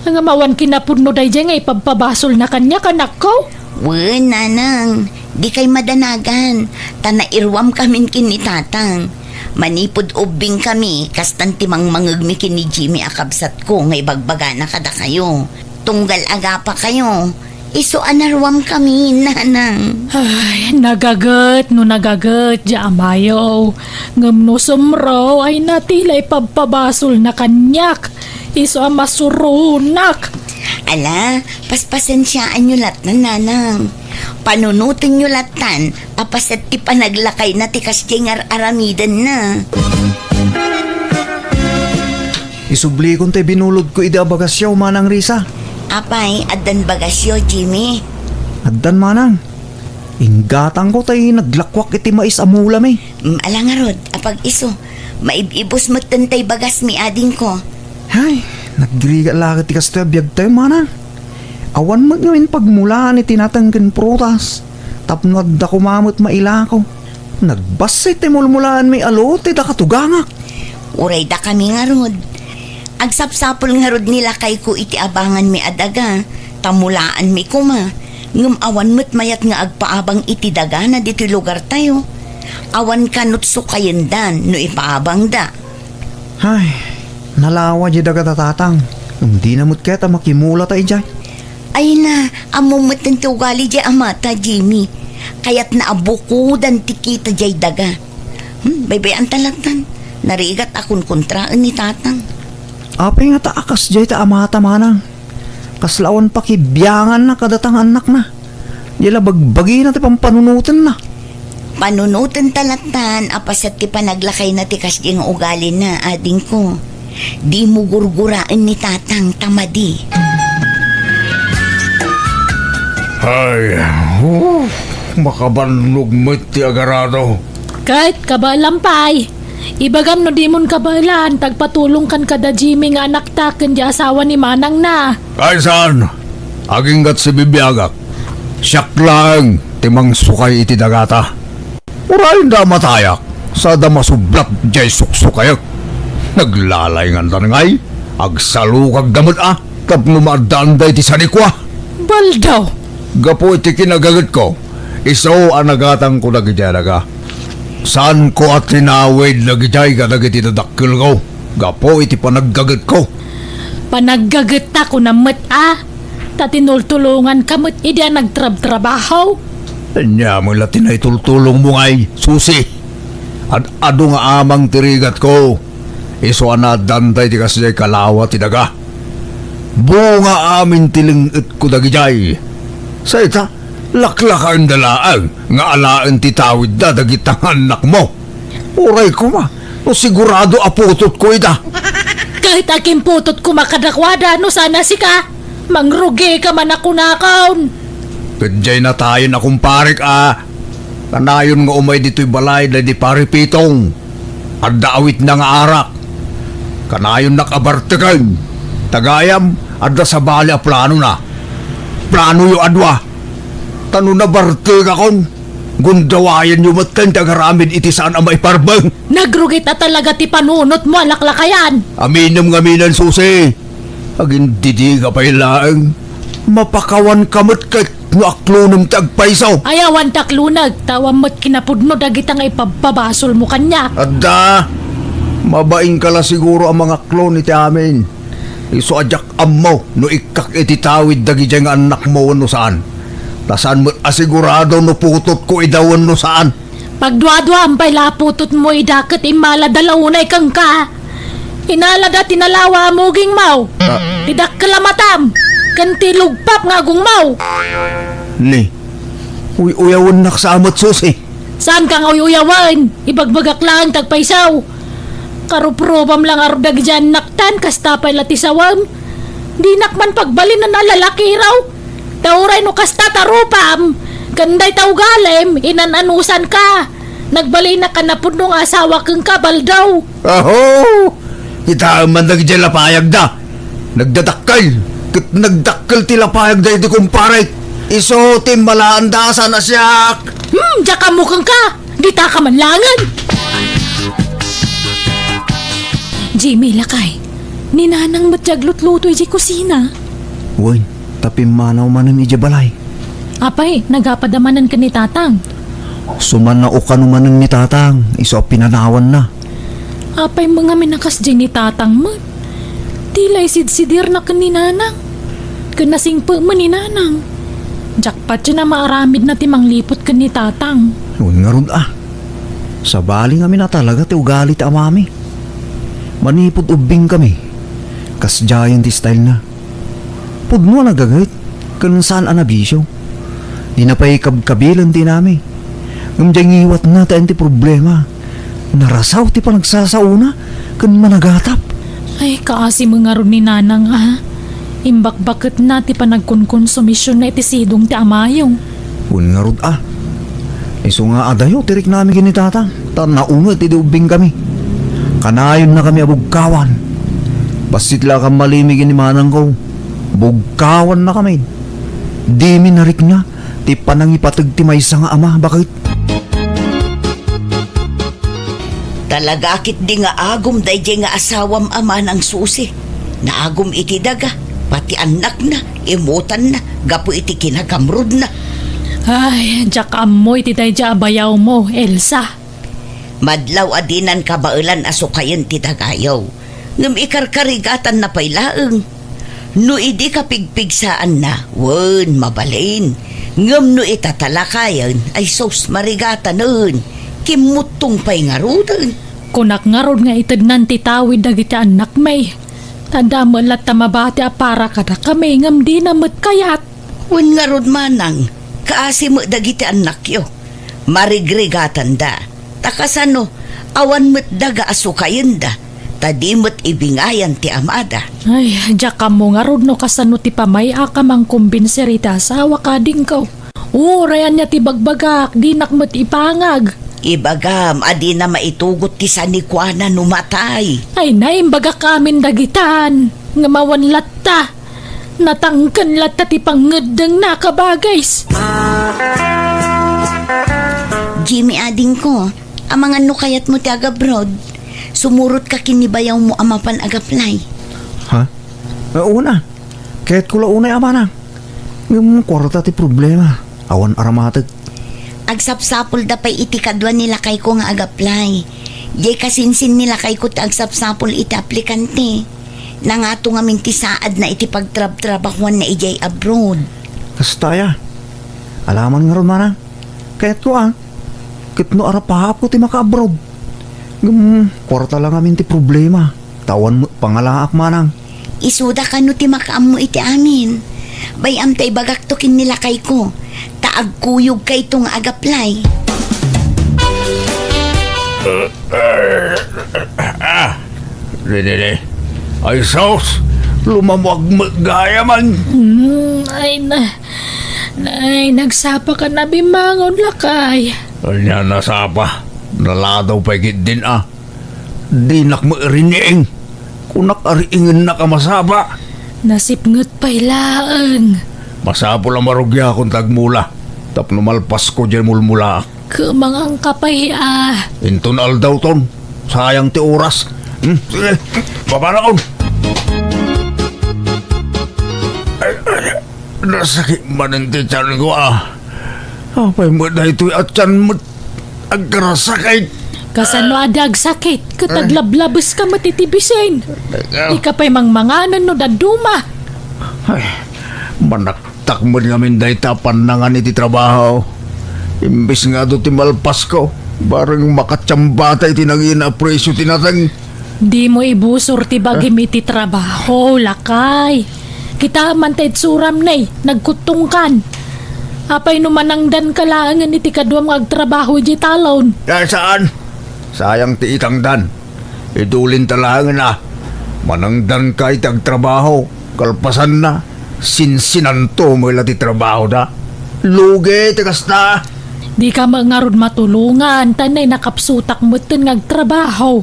Nga mawan kinapudno day dyan nga ipagpabasol na kanya kanak ko. Wen, nanang, di kay madanagan. Tanairwam kamin kin ni tatang. Manipod ubing kami, kastan timang mangagmi kin ni Jimmy akabsat ko nga ibagbaga na kada kayo. Tunggal aga pa kayo. Iso anarwam kami, nanang. Ay, nagagat di amayaw. Ngam no sumro ay natilay pagpabasol na kanyak. Iso ang masurunak. Ala, paspasensyaan nyo lat na, nanang. Panunutin nyo latan, apaset ti panaglakay na ti kasjengar aramidan na. Isubli kong te binulod ko ida bagasyaw manang Risa. Apay, adan bagasyo, Jimmy. Addan manang. Inggatang ko tay naglakwak iti mais amulam eh. Alangarod, apag iso. Maibibos matantay bagas mi ading ko. Hay, nagriga lakit ti kasto biyag tayo manang. Awan magngawin pagmulaan iti natanggan prutas. Tapno adda kumamot mailakaw. Nagbasay ti mulmulaan may alote da katugangak. Uray da kami nga rod. Agsapsapol nga rod nila kay ko iti abangan mi adaga. Tamulaan mi kuma. Ngum awan mo't mayat nga agpaabang iti daga na dito lugar tayo. Awan kanot sukayendan no ipaabang da. Hay, nalawa di daga tatatang. Hindi na mo't keta makimula tayo dyan. Ay na, amumot ng tugali di amata, Jimmy. Kaya't naabukudan tikita jay daga. Baybayan talagtan. Narigat akong kontraan ni tatang. Apay nga taakas jay ta amata manang. Kaslawan pa kibiyangan na kadatang anak na. Yala bagbagi na ti pampanunutan na. Panunutan talatan, apasat ti panaglakay na ti kasding ugali na, ading ko. Di mo gurguraan ni tatang tamadi. Ay, makabanlog mo ti agarado. Kahit kabalampay. Ibagam no di mon kabalan, tagpatulong kan kada Jimmy nga anak ta di asawa ni Manang na. Kaysan, aging gat si bibiyagak. Siyak lang, timang sukay iti dagata. Urayin da matayak, sa da masublat jay suksukayak. Naglalay nga ngay, agsalukag damot tapno maadaan da iti sanikwa. Baldaw. Gapo iti kinagagat ko, iso anagatang ko nagijaraga. Saan ko at tinawid nagijay ka nagiti dadakil ko? Gapo iti panaggagat ko. Panaggagat ko na tatinultulungan kamot idya nagtrab-trabaho. Anya mo latin ay tultulong mo ngay, susi. Ado nga amang tirigat ko. Iso anadantay ti kasjay kalawa ti daga. Bunga amin tilingit ko dagijay. Sa ita, laklakan dalaan nga alaan ti tawid da dagitang anak mo. Uray ko ma, o sigurado aputot ko ita. Kahit aking putot ko makadakwada, no sana si ka. Mangrugi ka man ako nakaon. Kadjay na tayo na kumparik Kanayon nga umay dito'y balay na di paripitong. Adda awit na nga arak. Kanayon nakabartikan. Tagayam, adda sa bali a plano na. Plano yung adwa. Tano na barte ka kon. Gundawayan yung matkan tagaramid iti saan ang maiparbang. Nagrugit na talaga ti panunot mo, alaklakayan. Aminam ngaminan susi. Agin didi ka pailaang. Mapakawan kamot kat aklo ng tagpaisaw. Ayawan taklunag, tawam mo't kinapudno dagitang ipababasol mo kanya. Adda, mabaing kala siguro ang mga klon iti amin. Iso adyak ammo no ikak iti tawid dagi dyan nga anak mo no saan. Tasan mo asigurado no putot ko idawan no saan. Pagdwa-dwa ang pailaputot mo idakat imala dalaunay kang ka. Inalada tinalawa mo ging mau. Idak kalamatam. Kanti lugpap nga gung mau. Ni, uyawan naksamat susi. Saan kang uyuyawan? Ibagbagak lang tagpaisaw. Karuprobam lang ardag dyan naktan kastapay latisawam. Di nakman pagbalin na nalalaki raw. Tauray no kasta tarupam. Kanday taugalem, inananusan ka. Nagbali na kanapod nung asawa kang kabal daw. Aho! Kita man dyan lapayag da. Nagdadakal. Kit nagdakal tilapayag da iti kumpare. Iso tim malaandasan na siyak. Diyan mo kang ka. Di ta ka manlangan. Jimmy lakay. Ninanang matyaglutluto iji kusina. Uy, tapi manaw manan iji balay. Apay, nagapadamanan ka ni tatang. Suman na ukano manan ni tatang. Iso pinanawan na. Apay mga minakas dyan ni tatang mo. Tilay sidsidir na kaninanang. Kanasing pa man ni nanang. Jackpot yun na maaramid na timang lipot ka ni tatang. Uy nga ron Sa bali kami na talaga ti ugali ti amami. Manipod ubing kami. Kas giant style na. Pudno nagagayt. Kanun saan anabisyo. Di na pa'y kabkabilan ti nami. Ngamdyang iwat na tayo ti problema. Narasaw ti pa nagsasauna. Kan managatap. Ay, kaasi mga ron ni nanang Imbak-bakit na ti pa nagkonkonsumisyon na iti sidong ti amayong. Un nga rod Iso nga adayo tirik namin kinitata. Naunga ti ubing kami. Kanayon na kami abugkawan. Basit lang kang malimigin ni manang ko. Bugkawan na kami. Di minarik na. Ti panangipatag ti maysa nga ama. Bakit? Talaga kit di nga agom dayjay nga asawam ama ng susi. Naagom iti daga, pati anak na, imutan na, gapo iti kinagamrod na. Ay, jak amoy ti tayo dya abayaw mo, Elsa. Madlaw adinan kabailan aso kayon ti dagayaw. Ngam ikarkarigatan na pailaeng. No idi ka pigpigsaan na, wen mabalin. Ngam no itatalakayan, ay sos marigatan nun. Kimutong pa'y nga rudan. Kunak nga ron nga itagnan ti tawid dagiti anak may. Tanda mo lat tamabati apara kada kami ngam di na kayat. Wen nga rod manang, kaasi mo dagiti anak yo. Marigrigatan da. Takasano, awan mo't daga asukayin da. Tadi mo't ibingayan ti amada. Ay, jak mo nga ron no kasano ti pamay akamang kumbinserita asawa kading ko. Rayan niya ti bagbagak, di nakmat ipangag. Ibagam, adi na maitugot ti sanikwana numatay. Ay naimbaga kamin dagitan, nga mawan latta. Natangkan latta ti pangedeng nakabagays. Jimmy ading ko, ang mga nukayat mo ti agabroad, sumurot ka kinibayaw mo amapan agaplay. Ha? Una. Kahit kula unay ama na. Yung kwarta ti problema. Awan aramatag. Agsapsapol da pa'y iti kadwa nila kay ko nga agaplay. Jay kasinsin nila kay ko ti agsapsapol iti aplikante. Nangato nga minti saad na iti pagtrab-trabakuan na ijay abroad. Kastaya. Alaman nga ron manang. Kahit ko Kit no arapahap ko ti maka-abroad. Kwarta lang amin ti problema. Tawan mo pangalaak manang. Isuda ka no ti makaam mo iti amin. Bayam tay bagak to kin nila kay ko. Taagkuyog kay itong agaplay. Dede. Ay sos. Lumamwag magaya man. Ay, nagsapa ka na bimangon lakay. Anya nasapa. Naladaw pagit din Di nakmairining. Kunak ariingin na kamasaba. Nasipngot pa'y laang. Masapo lang marugya akong tagmula. Tapno malpas ko dyan mulmula. Kumangang kapay Intunal daw ton. Sayang ti oras. Sige, baba na kon. Nasakit man ang tiyan ko Apay mo na ito'y atyan mo. Ang karasakit. Kasano adag sakit, kataglablabas ka matitibisin. Di ka pa'y mangmanganan no daduma. Ay, manaktak mo namin dahil tapan na nga iti trabaho. Imbis nga do ti malpas ko. Barang makatsambata iti nangin na presyo tinatang. Di mo ibusor ti bagim iti trabaho, lakay. Kita man ta't suram na'y, nagkutungkan. Apay numanangdan ka lang iti kadwam agtrabaho di talon. Saan? Sayang ti itangdan. Idulin talangan na. Manangdan ka itag trabaho. Kalpasan na. Sinsinanto mo ila ti trabaho na. Lugi, tikas na. Di ka mangarod matulungan, tanay nakapsutak mo tin ngagtrabaho.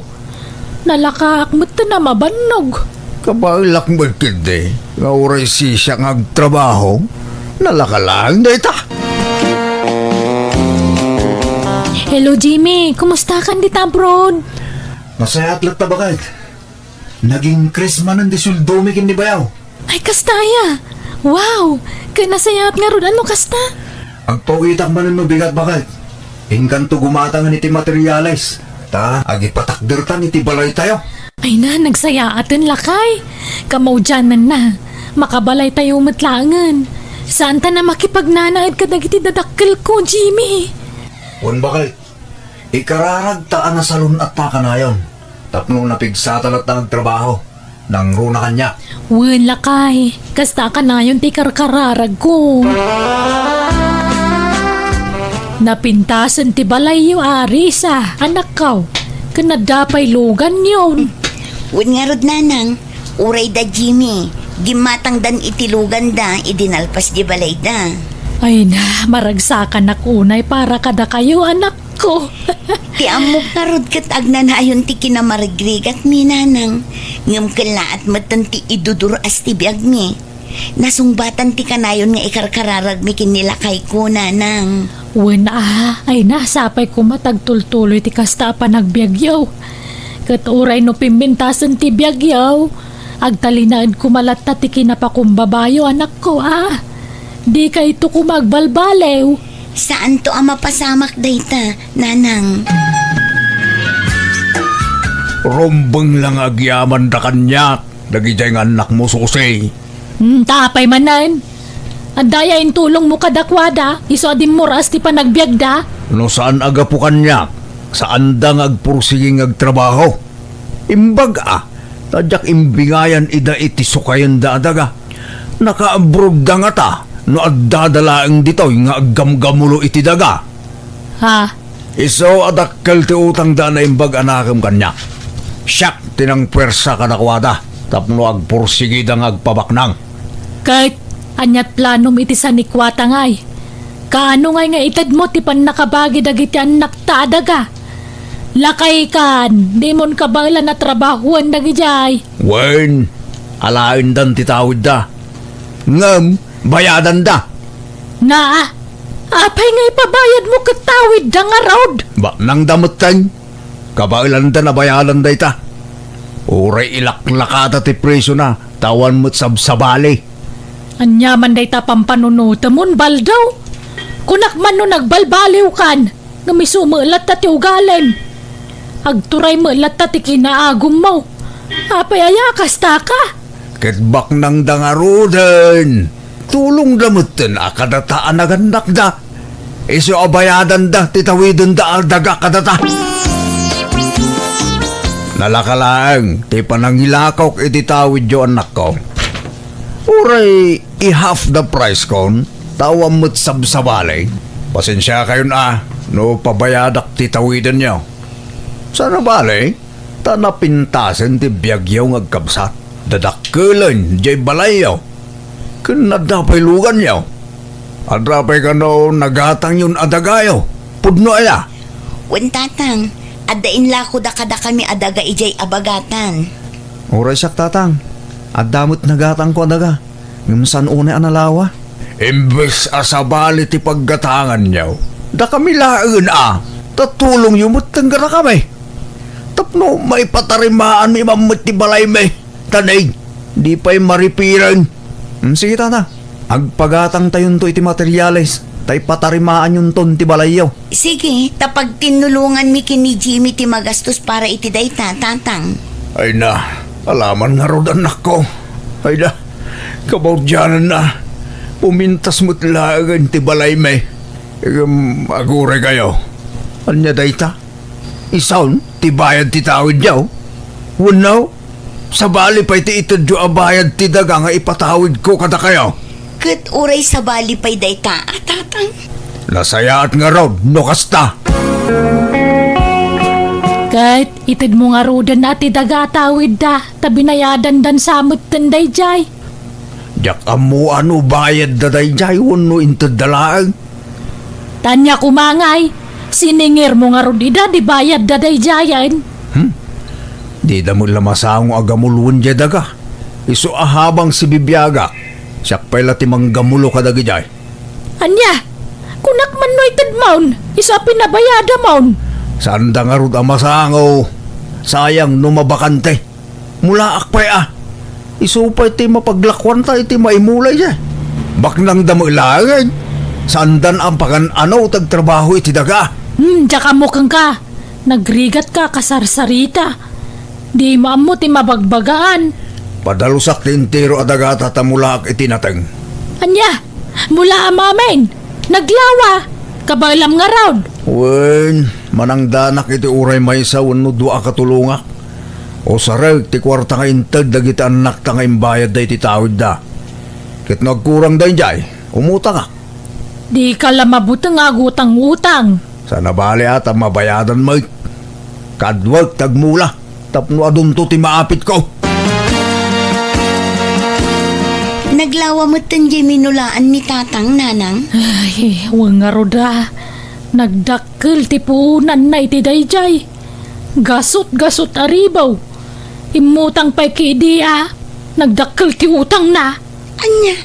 Nalakaak mo tin na mabanog. Kabalak mo kindi. Nga uray siya ngagtrabaho. Nalakalang na ita. Hello Jimmy, kumusta ka dito abroad? Masaya atlat na bakit? Naging Christmas ng disuldomi kin ni Bayaw. Ay kastaya, wow, kanasayat nga ron, ano kasta? Ang pawitak man no bigat bakit? Inkanto gumatang iti materialize. Ta, agipatakdertan iti balay tayo. Ay na, nagsayaatin lakay. Kamawdyanan na, makabalay tayo matlangan. Saan ta na makipagnanaid ka nagiti dadakkel ko, Jimmy? Un bakit? Ikararagtaan na salon at takanayon. Tapno napigsatan at nagtrabaho. Nang runa kanya. Wen lakay, kasta ka na yun ti karkararag ko. Napintasan ti balay yu Arisa, anak kaw. Kanadapay lugan yun. Wen nga rod nanang, uray da Jimmy. Gimatang dan itilugan da, idinalpas di balay da. Ay na, maragsakan na kunay para kada kayo anak ko. Ti amok nga rod kat agnanayon ti kinamarigrigat mi nanang. Ngam kala at matan ti idudur as ti biag mi. Nasungbatan ti kanayon nga ikarkararag mi kinilakay ko nanang. Wen ay na, sapay ko matagtultuloy ti kasta pa nagbiagyaw. Katuray no pimbintasan ti biagyaw. Agtalinaan kumalat ta ti kinapakumbabayo anak ko Di ka ito kumagbalbalew. Saan to ang mapasamak dayta, nanang? Rombeng lang agyaman da kanya. Dagijay nga anak mo susi. Tapay manan. Andaya in tulong mo kadakwada. Iso adim moras ti panagbiagda. No saan aga po kanya? Saan da ngagpursiging agtrabaho? Imbag tadyak imbingayan ida iti sukayan da adaga. Naka-abroad da nga ta. No addadalaang dito nga aggamgamulo iti daga. Ha? Iso adakkel ti utang da na imbag anakam kanya. Siyak tinang pwersa kadakwada. Tapno agpursigi da nga agpabaknang. Kahit anyat planom iti sanikwata ngay. Kaano ngay nga itad mo ti pan nakabagi dagiti anak ta adaga. Lakay kan, di mon kabala na trabahuan dagijay. Wen, alain dan titawid da. Ngam, bayadan da. Apay nga ipabayad mo katawid da nga road. Ba nang damutan? Kabailan da na bayadan da ita. Uray ilaklakata ti presyo na. Tawan mo't sabsabali. Anyaman day ta pampanunuta mon baldaw. Kunak man no nagbalbaliw kan. Nga may sumulat ta ti ugalan. Agturay mo ilat ta ti kinaagom mo. Apay ayakas ta ka. Ketbak nang dangarudan. Tulong damutan akadataan naganak da. Iso abayadan da titawidon da aldaga kadata. Nalakalaang ti panangilakaw iti tawid yo anak ko. Uray i-half the price kon. Tawam mo't sabsabali. Pasensya kayo no pabayadak titawidan nyo. Sana bale, tanapintasan ti biyagyaw ngagkabsat. Dadakkelan, jay balayaw. Kanadapay lugan yaw. Adrapay ka no, nagatang yun adagayaw. Pudno aya. Wen tatang, adain lako da kada kami adaga ijay abagatan. Oray siyak tatang. At damot nagatang ko adaga. Ngumsan unay analawa. Imbes asabali ti paggatangan niyaw, da kami laen tatulong yumot tanggara kami. Tapno maipatarimaan mi mamut ti balay me. Tanay, di pa'y maripiran. Sige tata, agpagatang tayon to iti materyales, tay patarimaan yung ton ti balayaw. Sige, tapag tinulungan mi kini Jimmy ti magastos para iti dayta, tatang. Ay na, alaman nga rod anak ko. Ay na, kabaudyanan na. Pumintas mo't lagan ti balay me. Agure kayo. Anya dayta? Isaon, ti bayad ti tawid yaw. Wanaw, sa bali pa iti itadyo abayad ti daga nga ipatawid ko kada kayo. Kat uray sa bali pa'y dayta, tatang. Nasayaat nga rod, no kasta. Kahit itid mo nga rodan na ti dagatawid da, tabinayadan dan samot tanday jay. Yak amo ano bayad da day jay, wano intad dalaan. Tanya kumangay, siningir mo nga rodida, di bayad da day jayan. Di da mo lamasang agamulun jay daga. Iso ahabang si Bibiyaga, siyak pa'y latimang gamulo ka dagi jay. Anya, kunak man no itid maun, isa pinabayada maun. Sanda nga rod amasango. Sayang no mabakante. Mula akpay Isupay ti mapaglakwan tayo ti maimulay siya. Baknang damilagan. Sandan ang pakan tagtrabaho iti daga. Tsaka mukhang ka. Nagrigat ka kasarsarita. Di maamo ti mabagbagaan. Padalusak ti intero adaga tatamulak iti nateng. Anya, mula amamen. Naglawa. Kabalam nga raud. Wen, manang danak iti uray maysa wano dua katulungak. O sarag ti kwarta nga intag dagiti anak ta nga imbayad da iti tawid da. Kit nagkurang da jay, umuta ka. Di ka lamabutang agutang-utang. Sa nabali at ang mabayadan mo. Kadwag tagmula. Tapno adunto ti maapit ko. Naglawa mo tan Jimmy nulaan ni tatang, nanang. Ay, wang nga roda. Nagdakkel ti puunan na iti dayjay. Gasot-gasot aribaw. Imutang pa'y kidiya. Nagdakkel ti utang na. Anya,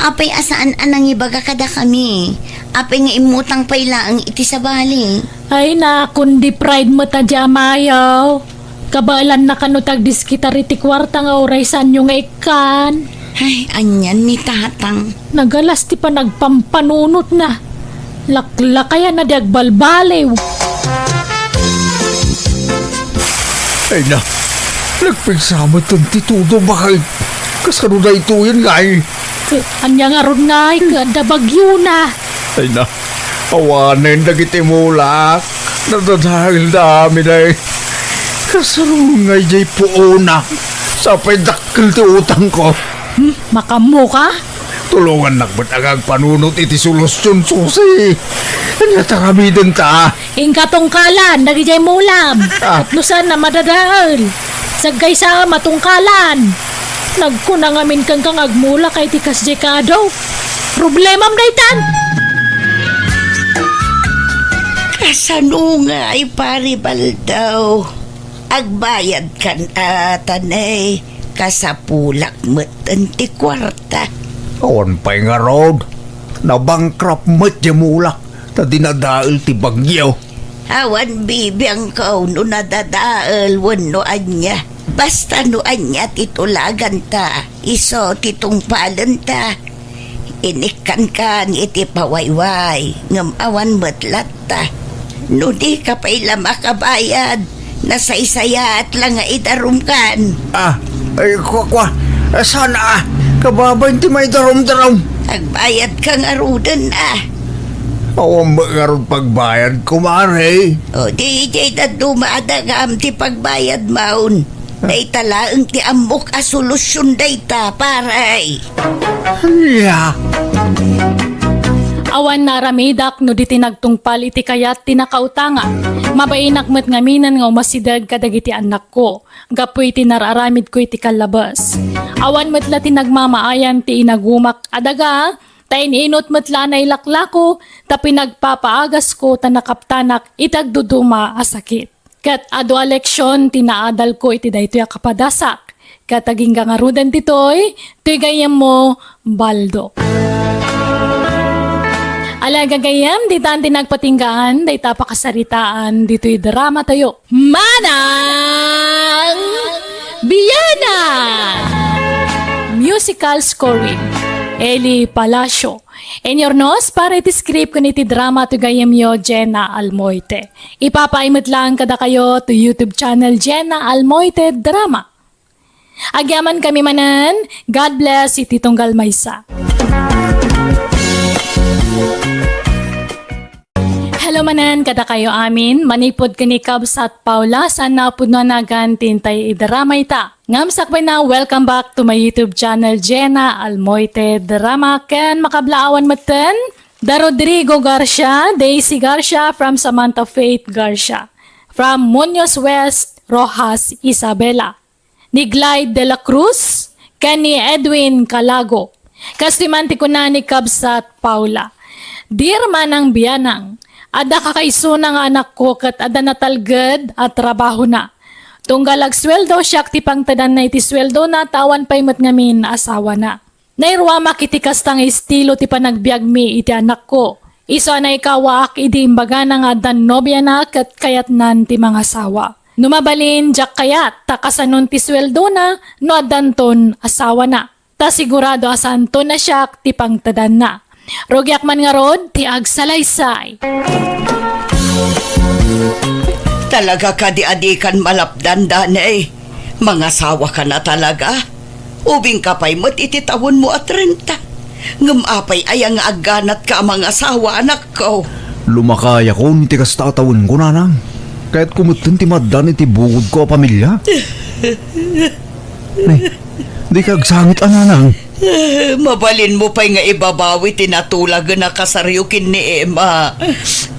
apay asaan anang ibaga kada kami. Apay nga imutang pa'y laang iti sa bali. Ay na, kundi pride mo ta dya mayaw. Kabalan na kanutag diskitari ti kwarta nga oray sanyo nga ikan. Ay, anyan ni tatang. Nagalas ti pa nagpampanunot na. Laklakayan na di agbalbalew. Ay na, nagpigsama itong titudo bakit? Kasano na ito yan nga Anya nga ron nga kada bagyo na. Ay na, awanin dagiti mulak. Nadadahil dami na Kasano nga jay puuna. Sapay dakil ti utang ko. Makamo ka? Tulungan nakbat agag panunot iti solusyon susi. Kanya taramidin ta. Ingkatungkalan, nagijay mulam. Atlusan na madadahal. Sagay sa matungkalan. Nagkunang amin kang agmula kay tikas jekado. Problemam daytan. Kasano nga ay paribal daw. Agbayad kan atanay. Kasapulak matan ti kwarta. Awan pa'y nga road. Nabangkrap mat jamulak. Na dinadaal ti bagyo. Awan bibiyang kao no nadadaal wano anya. Basta no anya titulagan ta. Iso titungpalan ta. Inikan kan iti pawayway. Ngam awan matlat ta. No di ka pa'y makabayad. Nasaysayat lang nga idarum kan. Ay kwa. Sana kababay ti may darom-darom. Agbayad kang arudan Awan ba nga ron pagbayad kumare? O di na dumadagam ti pagbayad maun. Day talaang ti amok a solusyon dayta paray. Yeah. Awan na ramidak no di tinagtungpal iti kayat tinakautanga. Mabainak met ngaminan nga umasidag kadagiti anak ko. Gapoy tinararamid ko iti kalabas. Awan met la tinagmamaayan ti inagumak adaga. Tayin inot metla na ilaklako, ta pinagpapaagas ko ta nakaptanak itagduduma asakit. Kat adu aleksyon tinaadal ko iti daytoy kapadasak. Kat aging gangarudan titoy, tuy gayam mo baldo. Alaga gayam, di tan tinagpatinggaan, di tapakasaritaan, dito'y drama tayo. Manang Biyana! Musical scoring. Eli Palacio. In your nose, para iti script ko niti drama to gayam yo, Jenna Almoite. Ipapaimot lang kada kayo to YouTube channel Jenna Almoite Drama. Agyaman kami manan, God bless iti tunggal maysa. Hello manan, kada kayo amin, manipod kani Kabs at Paula, sana po na nagan tintay idrama ita. Ngamsak pa na, welcome back to my YouTube channel, Jenna Almoite Drama. Ken makablaawan matan, da Rodrigo Garcia, Daisy Garcia from Samantha Faith Garcia. From Muñoz West, Rojas Isabela. Ni Glide de la Cruz, ken ni Edwin Calago. Kastimanti ko na ni Kabs at Paula. Dear manang biyanang, ada kakaiso na nga anak ko kat ada natalged at trabaho na. Tunggalag sweldo siya ti pangtadan na iti sweldo na tawan pa'y mat ngamin asawa na. Nairwa makitikas tang estilo ti panagbiag mi iti anak ko. Iso na ikawak iti imbaga na nga dan nobya na kat kayat nan ti mga asawa. Numabalin jak kayat takasanon ti sweldo na no adanton asawa na. Ta sigurado asanto na siya ti pangtadan na. Rogyak man nga rod, ti agsalaysay. Talaga ka di adikan malapdan danay. Mga sawa ka na talaga. Ubing ka pa'y mat ititawon mo at 30. Ngamapay ay ang aganat ka mga sawa anak ko. Lumakaya ko, niti kas tatawin ko nanang. Kahit kumutin ti madan iti bukod ko a pamilya. Di kagsangit ananang. Mabalin mo pa'y nga ibabawi tinatulag na kasaryukin ni Emma.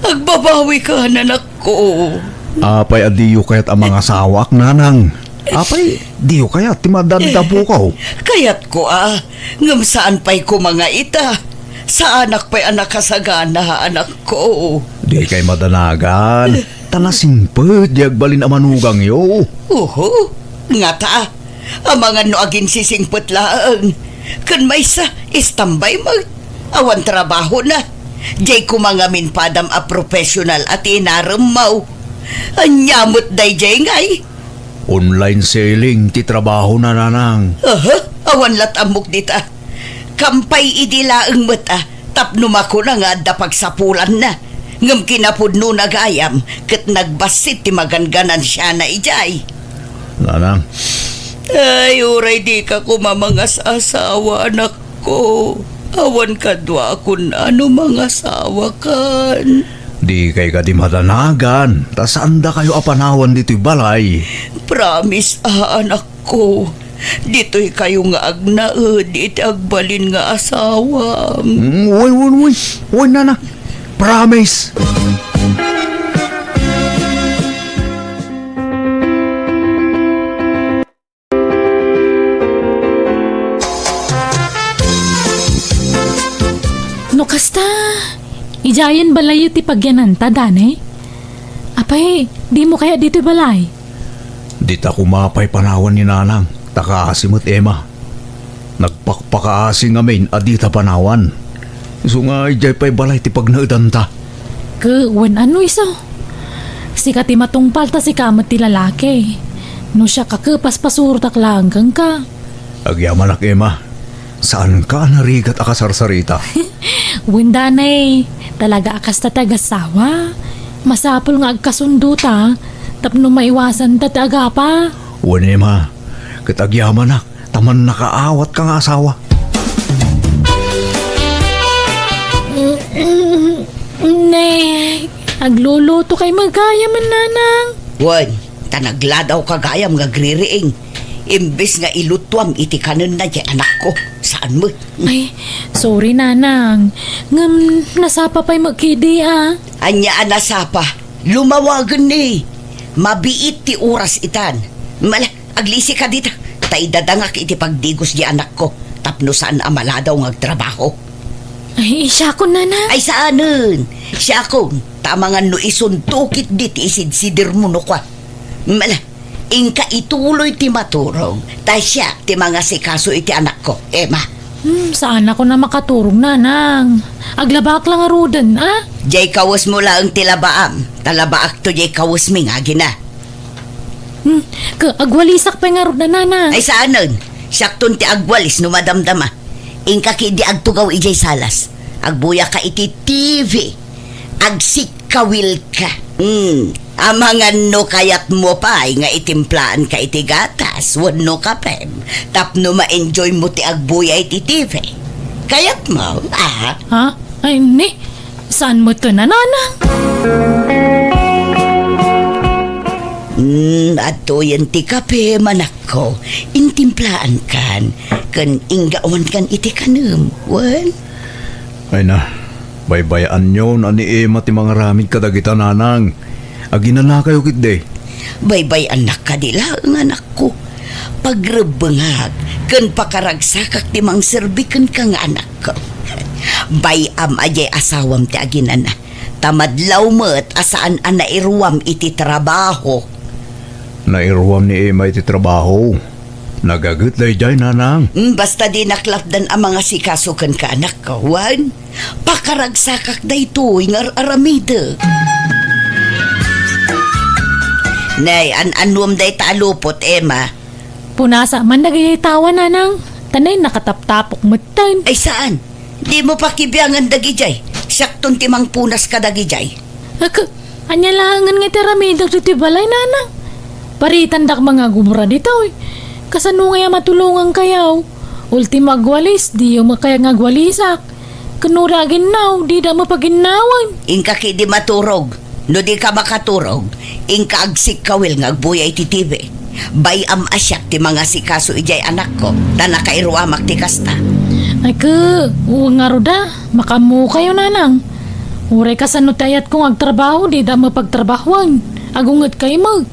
Agbabawi ka nanak ko. Apay adiyo kayat ang mga sawak nanang. Apay, diyo kayat ti madan tapo ko. Kayat ko ngam saan pa'y ko mga ita. Sa anak pa'y anak kasagana anak ko. Di kay madanagan. Tanasimpet, di agbalin ang manugang yo. Nga ta. Ang mga noagin sisingput laang. Kan may sa istambay mag awan trabaho na. Jay kumangamin padam a professional at inaramaw. Anyamot day jay ngay. Online selling, ti trabaho na nanang. Awan lat amok dita. Kampay idilaang mata. Tapnum ako na nga dapagsapulan na. Ngam kinapudno na gayam. Kat nagbasit ti maganganan siya na ijay. Nanang. Ay, uray di ka kumamangas asawa, anak ko. Awan ka dwa kun ano mga asawa kan. Di kay ka di madanagan. Ta saan da kayo apanawan dito'y balay? Promise, anak ko. Dito'y kayo nga agnaed, iti agbalin nga asawa. Uy, nana. Promise. No kasta, ijayan balay ti pagyananta, danay? Apay, di mo kaya dito balay? Di ta kumapay panawan ni nanang. Takaasimot Emma. Nagpakpakaasing amin adita panawan. So nga ijay pa'y balay ti pagnaudan ta. Wan ano iso? Sika ti matungpal ta si kamat ti lalaki. No siya kakepas pasurtak langgang ka. Agyamanak Emma. Saan ka narigat akasarsarita? Windanay, talaga akas tatagasawa. Masapol nga agkasundo ta. Tapno maiwasan tataga pa. Wan Emma. Kitagyamanak. Taman nakaawat kang asawa. Nay, agluluto kay magayaman nanang. Wan, tanagladaw kagayam nga gririing. Imbes nga ilutuam iti kanon na di anak ko. Saan mo? Ay, sorry nanang. Ngam, nasapa pa'y magkidi Anya anasapa. Lumawagan ni. Mabiit ti oras itan. Mala, aglisi ka dita. Tay dadangak iti pagdigos di anak ko. Tapno saan amala daw ngagtrabaho. Ay, siya ko nanang. Ay saanin? Siya akong tamangan no isuntukit dit isidsidir mo no kwa. Mala, ingka ituloy ti maturong. Ta siya ti mga sikaso iti anak ko. Emma, Saan ako na makaturong, nanang? Aglabak lang arudan, ah? Jay kawas mo lang tilabaam. Talabaak to jay kawas mi nga gina. Agwalisak pa nga arudan, nanang. Ay saan nun? Sakton ti agwalis no madamdama. Ingka ki di agtugaw ijay salas. Agbuya ka iti TV. Agsikawil ka. Amangan no kayat mo pa nga itimplaan ka iti gatas. Wano ka pem. Tapno ma-enjoy mo ti agbuya iti TV. Kayat mo, ah? Ha? Ay, ni. Saan mo to na, nanang? Ato yan ti kape manak ko. Intimplaan kan. Kan inggawan kan iti kanum. Wan? Ay na, baybayaan nyo na ni Emma ti mga ramid kadagita nanang. Agina na kayo kitde. Baybay anak ka dila ang anak ko. Pagrebengag, kan pakaragsakak ti mang serbikan ka nga anak ko. Bayam ajay asawam ti aginan na. Tamadlaw mo't asaan ang nairuwam iti trabaho. Nairuwam ni Emma iti trabaho. Nagagut day jay nanang. Basta di naklapdan ang mga sikasukan ka anak ko, wan? Pakaragsakak day to, ingar aramida. Nay, anuam day talupot, Emma. Punasa man nagayaytawa, nanang. Tanay nakataptapok matan. Ay saan? Di mo pa kibiyangan dagijay. Sakton timang punas ka dagijay. Anya langan nga tiramidang ti balay, nanang. Paritan dak mga gumura dito, eh. Kasano nga matulungan kayaw? Ultima agwalis, di yung makaya nga agwalisak. Kanuragin naw, di da mapaginawan. Ingka ki di maturog. No di ka makaturog, ingka agsik kawil nga agbuya iti TV. Bayam asyak ti mga sikaso ijay anak ko. Tanakairuamak ti kasta. Ay uwang nga roda, makamu kayo, nanang. Uray kasano tayat kong agtrabaho, di da mapagtrabahuan. Agungat kayo mo.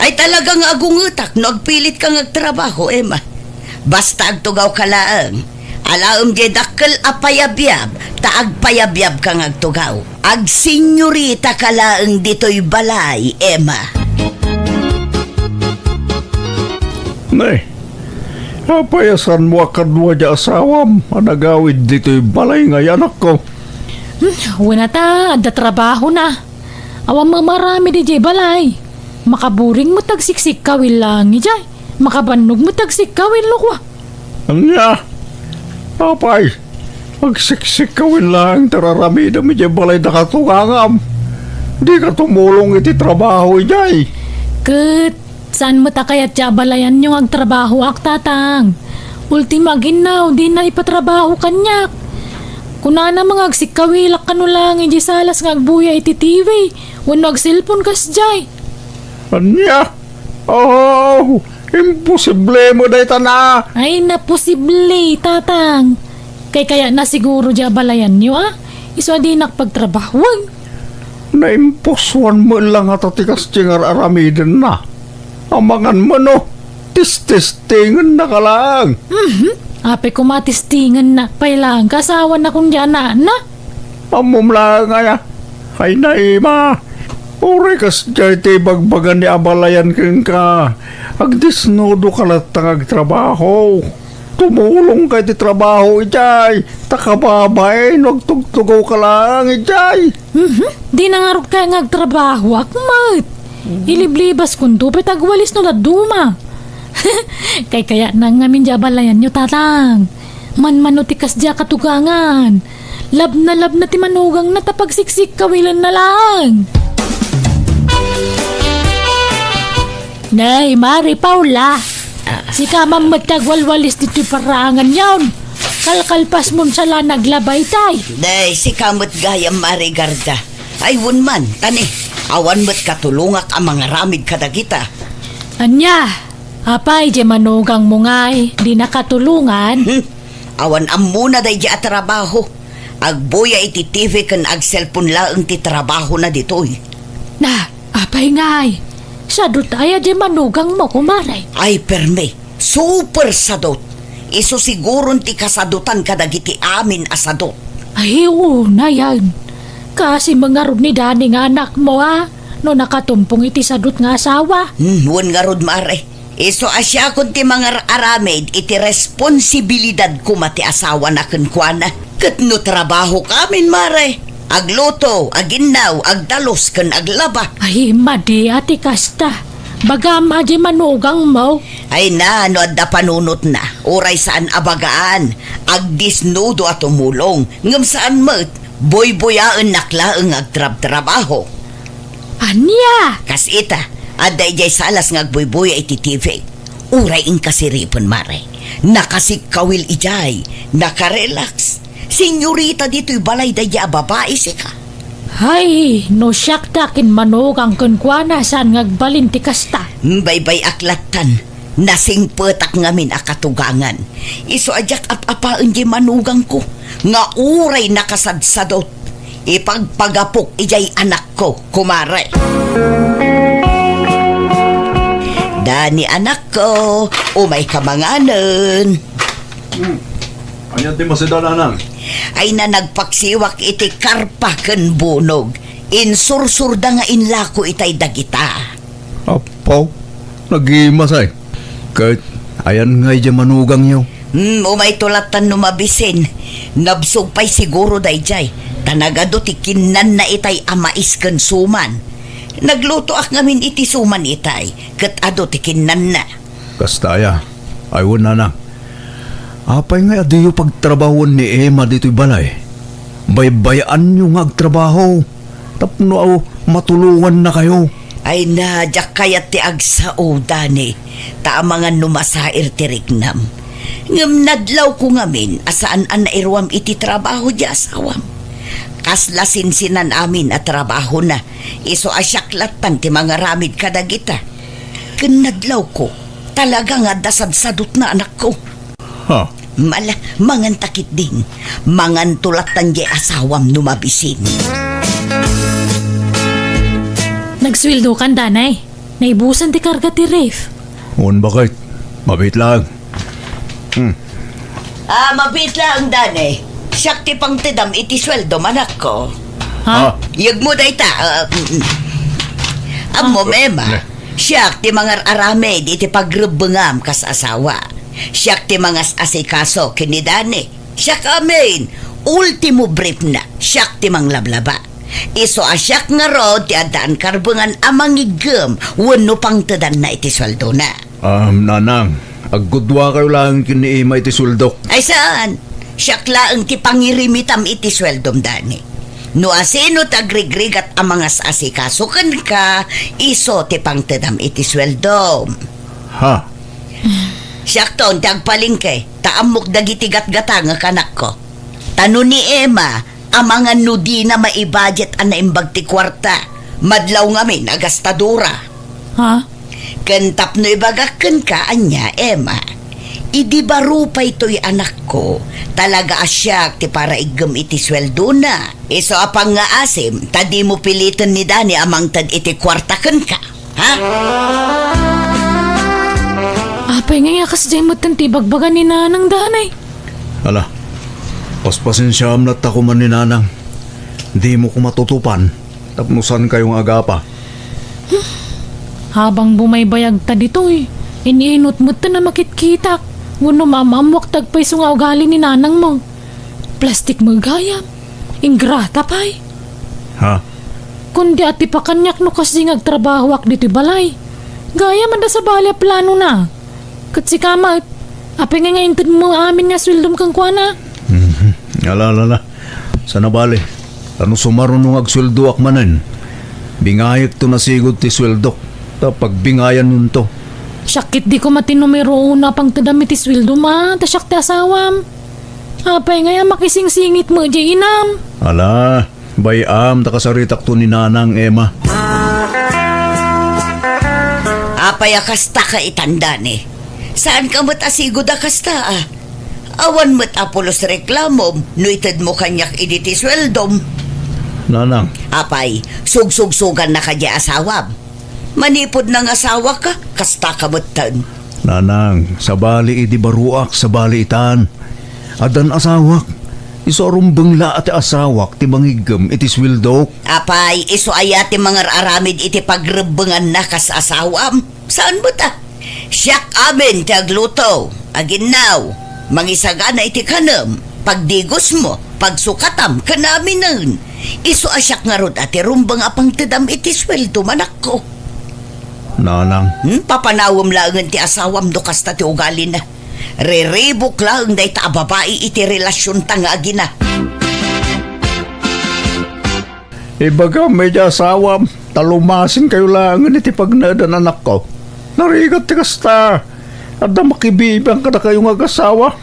Ay talagang agungutak no agpilit kang agtrabaho, Emma. Basta agtugaw ka laang. Alaom di dakkel apayabyab, taagpayabyab kang agtugaw. Agsenyorita ka laang dito'y balay, Emma. Nay, apayasan mo akadwa di asawam. Anagawid dito'y balay nga anak ko. Wala ta, adda trabaho na. Awang mamarami di jay balay. Makaburing mo tagsiksik kawil lang ni jay. Makabanog mo tagsik kawil lukwa. Anya, apay, magsiksik kawin lang tararamida mi di balay na katungangam. Di ka tumulong iti trabaho ijay. Kat, saan mo ta kaya tya balayan yung agtrabaho ak tatang? Ultima ginaw, di na ipatrabaho kanyak. Kuna na mga agsikawilak kanu lang iji salas nga agbuya iti TV. Wano agsilpon kas jay. Anya, oh, imposible mo day na. Ay, naposible, tatang. Kaya na siguro dya balayan nyo, ah. Iso di nakpagtrabahuan. Naimposwan mo lang at atikas tingar aramidin na. Amangan mo no, tis-tistingan na ka lang. Ape ko matistingan na, pailang kasawa na kung dyan na. Amom lang nga, ay naima. Uri kas dyan ti bagbagan ni abalayan kin ka. Agdisnodo ka latang agtrabaho. Tumulong ka ti trabaho ijay. Takababay, nagtugtugaw ka lang ijay. Di nangarog kaya ngagtrabaho, akmat. Iliblibas kung tupit agwalis no na duma. Kaya nang ngamin dya balayan nyo, tatang. Man-manutikas dya katugangan. Lab na ti manugang na tapagsiksik kawilan na lang. Nay, Mari Paula. Si kamang magtagwalwalis dito'y parangan yon. Kalkalpas mo sa naglabay tay. Day, si kamot gayam Marigarda. Ay, man, tani. Awan mo't katulungak ang mga ramid kadagita. Anya, apay di manugang mo nga'y di nakatulungan. Awan am muna day di trabaho. Agbuya iti TV kan ag cellphone laang ti trabaho na ditoy. Na, apay nga'y. Sadot ay di manugang mo kumaray. Ay, perme. Super sadot. Iso siguro ti kasadutan kadagiti amin asadot. Ay, na yan. Kasi mangarod ni Dani nga anak mo, ha? No nakatumpong iti sadot nga asawa. Huwag nga rod mare. Iso asya kun ti mga aramid iti responsibilidad ko mati asawa na kunkwana. Kat no trabaho kamin mare. Agluto, aginnaw, agdalos kan aglaba. Ay, madi ati kasta. Baga maji manugang mo. Ay na, no adda panunot na. Uray saan abagaan. Agdisnudo at umulong. Ngam saan mat, boy-boyaan nakla ang agtrab-trabaho. Anya? Kas ita, adda ijay salas ng agboy-boy ay TV. Uray ang kasiripon mare. Nakasikawil ijay, nakarelax. Senyorita dito'y balay daya babae si ka. Hay, no siyak takin manugang kunkwana saan ngagbalin ti kasta. Baybay aklatan, nasing petak ngamin akatugangan. Iso ajak ap-apaan di manugang ko, nga uray nakasadsadot. Ipagpagapok ijay anak ko, kumare. Dani anak ko, umay kamanganan. Anyan ti masidalanan. Ay na nagpaksiwak iti karpa ken bunog. Insursurda nga inlako itay dagita. Apaw, nag-imasay. Kahit ayan nga dyan manugang niyo. Umay tulatan numabisin. Nabsog pa'y siguro dayjay. Tanagado ti kinan na itay amais ken suman. Nagluto ak ngamin iti suman itay. Kat ado ti kinan na. Kastaya, aywan na nang. Apay nga adiyo pagtrabahon ni Emma dito'y balay. Baybayaan nyo nga agtrabaho. Tapno aw matulungan na kayo. Ay na, jak kayat ti agsao, Dani. Taamangan numasair ti rignam. Ngam nadlaw ko ngamin, asaan an nairwam iti trabaho di asawam. Kaslasinsinan amin at trabaho na. Iso asyaklatan ti mga ramid kadagita. Kinadlaw ko, talaga nga dasadsadot na anak ko. Ha? Mangan takit din. Mangan tulatan di asawam numabisin. Nagswildo kan danay. Naibusan ti karga ti Rafe. Un bakit? Mabit lang. Mabit lang, Dani. Siyak ti pang tidam iti sweldo manak ko. Ha? Yag mo da ita. Amo, Mema. Siyak ti mga aramed iti pagrubungam kas asawa. Siyak ti mga asikaso kini Dani. Siyak amin. Ultimo brief na. Siyak ti mga lablaba. Iso asyak nga ro ti adaan karbungan amang igam. Wano pang tadan na iti sweldo na. Nanang, agudwa kayo lang kini Emma iti suldok. Ay saan? Siyak laang ti pangirimitam iti sweldom, Dani. No asino tagrigrig at amang asikasukan ka, iso ti pangtadam iti sweldom. Ha? Siyak ton tagpalingke, taamok dagiti-gat-gata nga kanak ko. Tano ni Emma, amangan no di na maibudget ang naimbag ti kwarta. Madlaw ngamin agastadura. Ha? Kantap no ibagakan ka, anya, Emma. Idi baro pa ito'y anak ko. Talaga asyak ti para igam iti sweldo na. Iso apang nga asim, tadi mo pilitan ni Dani amang tad iti kwartakan ka. Ha? Apay nga yakas dyan mo tanti bagbagan ni nanang danay. Ala, paspasin siya amnat ako man ni Nanang. Di mo ko matutupan. Tapnusan kayong agapa. Habang bumaybayag ta dito eh. Iniinot mo ta na makitkita. Nguno mamamwak tagpay sunga ugali ni nanang mo. Plastik mo gayam. Ingrata pay. Ha? Kundi ati pa kanyak no kasi ngagtrabaho ak dito balay. Gaya man da sa balya plano na. Kat si kamat. Apay nga intid mo amin nga swildom kang kuana. Ala. Sana bali. Ano sumarunong agsuldo akmanan. Bingayag to nasigod ti sweldok. Tapag bingayan nun to. Syakit di ko matinumero una pang tadamit iswildo ma. Tasyak ti asawam. Apay nga makising-singit mo di inam. Ala, bayam takasaritak to ni Nanang Emma. Apay akasta ka itanda ni. Saan ka mo't asigod akasta ah? Awan mo't apulos reklamom, no itad mo kanyak iditi sweldom. Nanang, Apay, sugsugsugan na ka di asawam. Manipod ng asawa ka, kasta ka mo't tan. Nanang, sa bali idi baruak sa bali itan. Adan asawak. Isorumbang la ati asawak ti mangigam iti swildok. Apay, iso ayati mga aramid iti pagrebengan na kas asawam. Saan mo ta? Siyak amin tagluto. Aginaw. Mangisagana iti kanam. Pagdigos mo, pagsukatam, kanaminan. Iso asyak nga rod ati rumbang apang tedam iti sweldo manak ko. Nanang, Papanawam lang ti asawam do kasta ti ugali na. Re-rebook lang day ta babae iti relasyon tanga agina. ibaga medya asawam, talumasin kayo lang iti pagnadan anak ko. Narigat ti kasta, at na makibibang ka na kayong ag-asawa.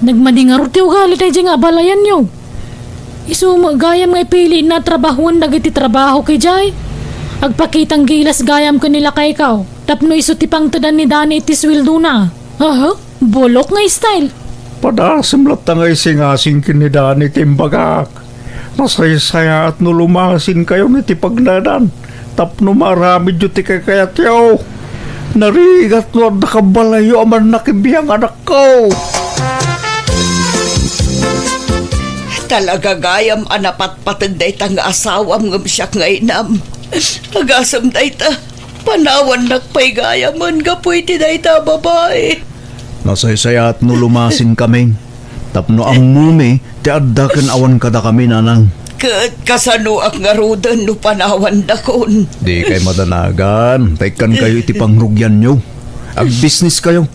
Nagmadingarot ti ugali tayo nga balayan nyo. Isu gayam nga pili na trabahon dagiti trabaho kay Jay. Agpakitang gilas gayam ko nila kay ikaw. Tapno isu ti pangtadan ni Dani iti sweldo na. Aha, bulok nga style. Padasimlat na ngay singasing kinidani timbagak. Masaya-saya at nulumasin kayo niti pagnadan. Tapno marami dyo ti kayat yaw. Narigat no at nakabalayo aman nakibiyang anak ko. Talaga gayam anapat patag day ta nga asawam ngam siya nga inam. Agasam day ta. Panawan nakpay gayaman gapoy ti day ta babae. Nasaya-saya at nulumasin kami. Tapno ang mumi, ti addaken awan kada kami nanang. Kasano ak nga rudan no panawan dakon. Di kay madanagan, taikan kayo iti pangrugyan nyo. Ag business kayo.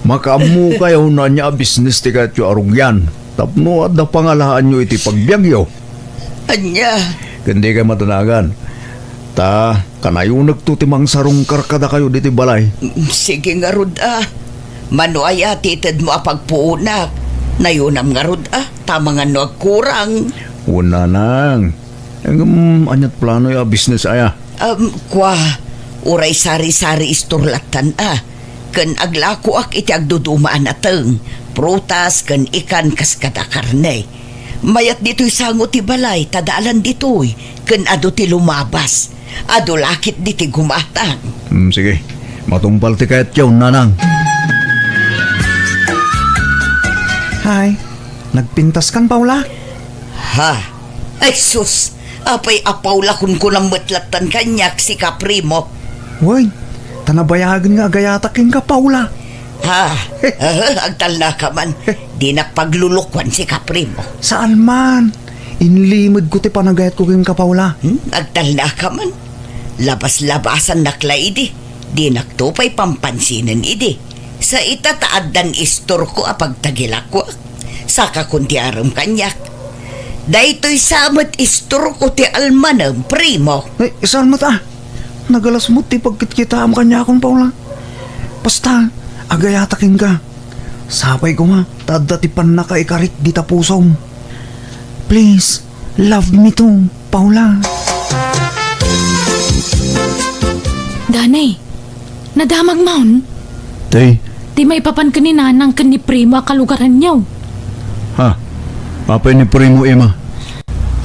Makaamu kayo na niya business ti kayo arugyan. Tapno at na pangalahaan nyo iti pagbiagyo. Anya, Kundi kay madanagan. Ta, kanayo nagtutimang sarong karkada kayo diti balay. sige nga ruda. Manuaya tited mo apagpuunak. Nayunam nga ruda. Tama nga no agkurang. Una nang. Anyat plano ya business aya. Kwa, uray sari-sari isturlatan Ken aglako ak iti agdudumaan ateng. Prutas ken ikan kas kada karne. Mayat dito'y sango ti balay, tadaalan dito'y. Ken ado ti lumabas. Ado lakit di ti gumatang. Sige, matumpal ti kayat yaw nanang. Hi, nagpintas kan Paula? Ha? Ay sus, apay apaw lakon ko ng matlatan kanyak si Caprimo. Woy, tanabayagan nga agayatakin ka Paula. Ha? Agtal na ka man. Di nakpaglulukwan si Caprimo. Saan man? Inlimod ko ti panagayat ko kin ka Paula. Agtal na ka man. Labas-labasan nakla idi. Di naktupay pampansinan idi. Sa itataadan istor ko apag tagilak ko. Saka kunti aram kanyak. Daytoy samot istor ko ti almanang primo. Ay, saan mo ta? Nagalas mo ti pagkitkita am kanya akong Paula. Basta, agayatakin ka. Sapay ko nga, tadatipan na ka ikarik di tapusom. Please, love me too, Paula. Danay, nadamag maun. Tay, Di maipapan ka ni nanang kan ni primo kalugaran niyaw. ha? Papay ni Primo Emma.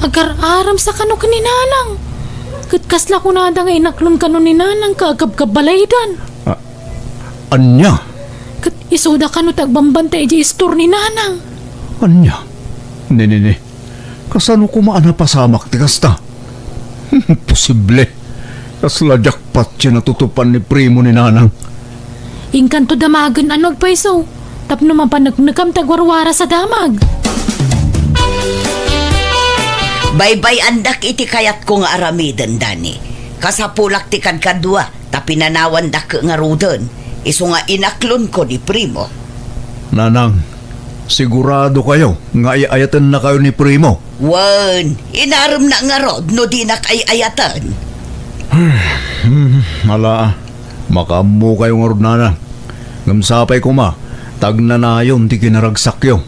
Agar-aram sa kano ka ni nanang. Katkasla ko na da nga inaklon kano ni nanang kaagab-kabalaydan. Anya? Kat isoda kano tagbambantay di istor ni nanang. Anya? Ni. Kasano kumaan na pasamak ti kasta? Posible. Kasla jackpot siya natutupan ni Primo ni Nanang. Ingkanto damagan anog pa iso. Tapno mapanagnagam tagwarwara sa damag. Baybay andak iti kayat ko nga aramidan, Dani. Kasapulak ti kadkadwa, tapinanawan dak nga rudan. Iso nga inaklon ko ni Primo. Nanang, sigurado kayo nga ayatan na kayo ni Primo. Wan, inaram na nga rod no di nakayayatan. Hala, makamu kayo nga rod nanang. Ngamsapay ko ma, tagnanayon ti kinaragsakyo.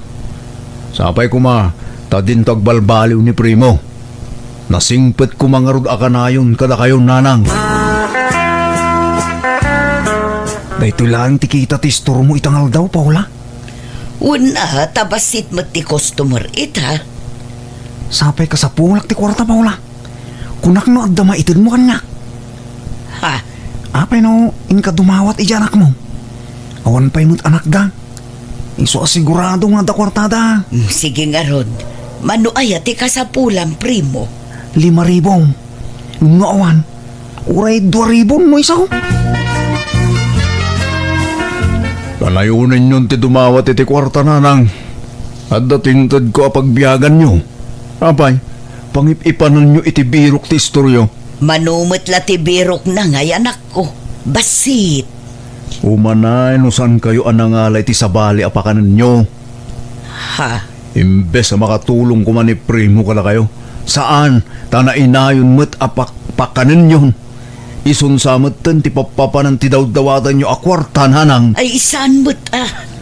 Sapay ko ma, tadin tagbalbaliw ni Primo. Nasingpet ko mga rod akanayon kada kayo nanang. Dahito lang ti kita ti store mo itangal daw, Paula. Una, tabasit mo ti customer ita. Sapay ka sa pulak ti kwarta, Paula. Kunak no agda maitid mo kanya. Ha? Apay no, inka dumawat ijanak mo. Awan pa'y mo't anak da. Iso asigurado nga da kwartada. Sige nga rod. Mano ayati ka sa pulang, Primo. 5,000. Nga awan. Uray 2,000 mo isa ko. Panayunin yun ti dumawat iti kwarta nanang. At datintad ko apagbiyagan nyo. Apay, pangipipanan nyo iti birok ti istoryo. Manumit la ti birok na ngay anak ko. Basit. Umanay no saan kayo anangalay ti sabali apakanan nyo. Ha? Imbes na makatulong ko man ni primo kala kayo. Saan? Tana inayon mo't apakpakanan nyo. Isun samatan ti papapanan ti dawdawatan nyo akwartan hanang. Ay saan mo't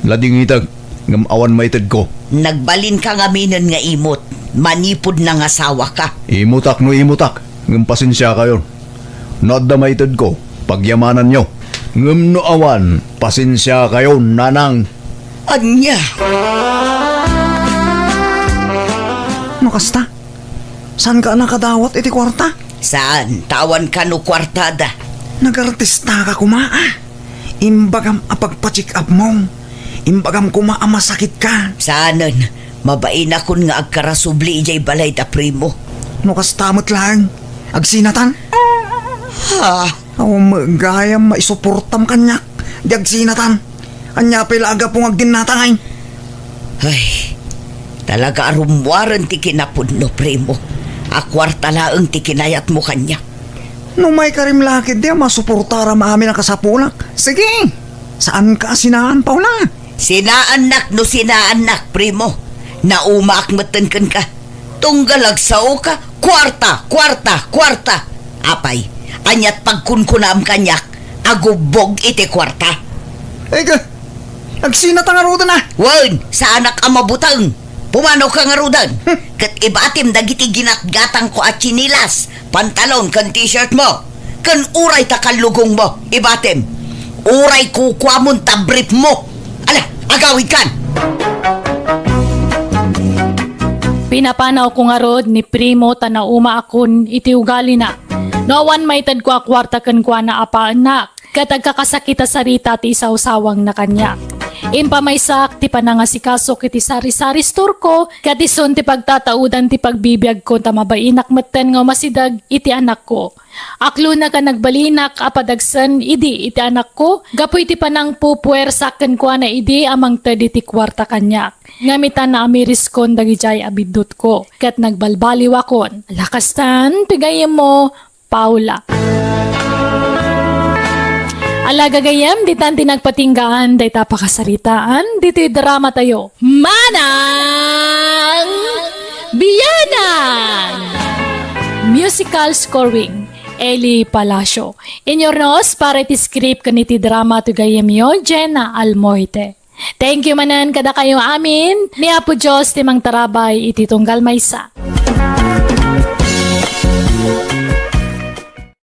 Lading itag, ngam awan maitad ko. Nagbalin ka nga minon nga imot. Manipod na nga asawa ka. Imutak no imutak, ngam pasensya kayo. Noda maitad ko, pagyamanan nyo. Ngam no awan, pasensya kayo nanang. Anya? No kasta? Saan ka nakadawat iti kwarta? Saan? Tawan ka no kwartada. Nagartista ka kumaa. Imbagam apagpa-check up mo. Imbagam kumaa masakit ka. Saanan? Mabain akon nga agkarasubli ijay balay ta primo. No kastamot lang. Agsinatan? Ha? Gayam maisuportam kanyak. Di agsinatan. Anya pila aga pong agdinatangay. Ay, talaga arumwaran ti kinapod no primo. Akwarta laang ti kinayat mo kanya. No may karim lakid di masuportara maamin ang kasapulak. Sige. Saan ka sinaan, Paula? Sinaanak no sinaanak, primo. Naumaakmatan kan ka. Tunggalag sao ka, kwarta, kwarta, kwarta. Apay, anyat pagkunkunam kanyak, agubog iti kwarta. Eka, agsinatang arudan na. Wan, sa anak ang mabutang. Pumanaw ka nga rudan. Kat ibatim dagiti ginatgatang ko at chinilas, pantalon kan t-shirt mo. Kan uray takalugong mo, ibatim. Uray kukwamon tabrip mo. Ala, agawid kan. Pinapanaw ko nga rod ni primo tanauma akon iti ugali na. Nawan maitad ko akwarta kan kwa na apa anak. Katag kakasakita sarita ti isawsawang na kanya. Impamaysak ti panangasikasok iti sari-sari store ko, katison ti pagtataudan ti pagbibiyag ko tamabainak maten nga masidag iti anak ko. Aklo na ka nagbalinak apadagsan idi iti anak ko, gapoy ti panang pupuwersaken ko na idi amang tadi ti kwarta kanyak. Ngamitan na amiris kon dagijay abidot ko, kat nagbalbaliwakon. Lakastan, pigayem mo, Paula. Alaga gayam, ditan tinagpatinggaan, dayta pakasaritaan, dito'y drama tayo. Manang Biyanan! Musical scoring, Eli Palacio. Inyornos, para iti script kaniti drama to gayam yo, Jenna Almoite. Thank you manan kada kayo amin. Ni Apo Diyos timang tarabay iti tunggal maysa.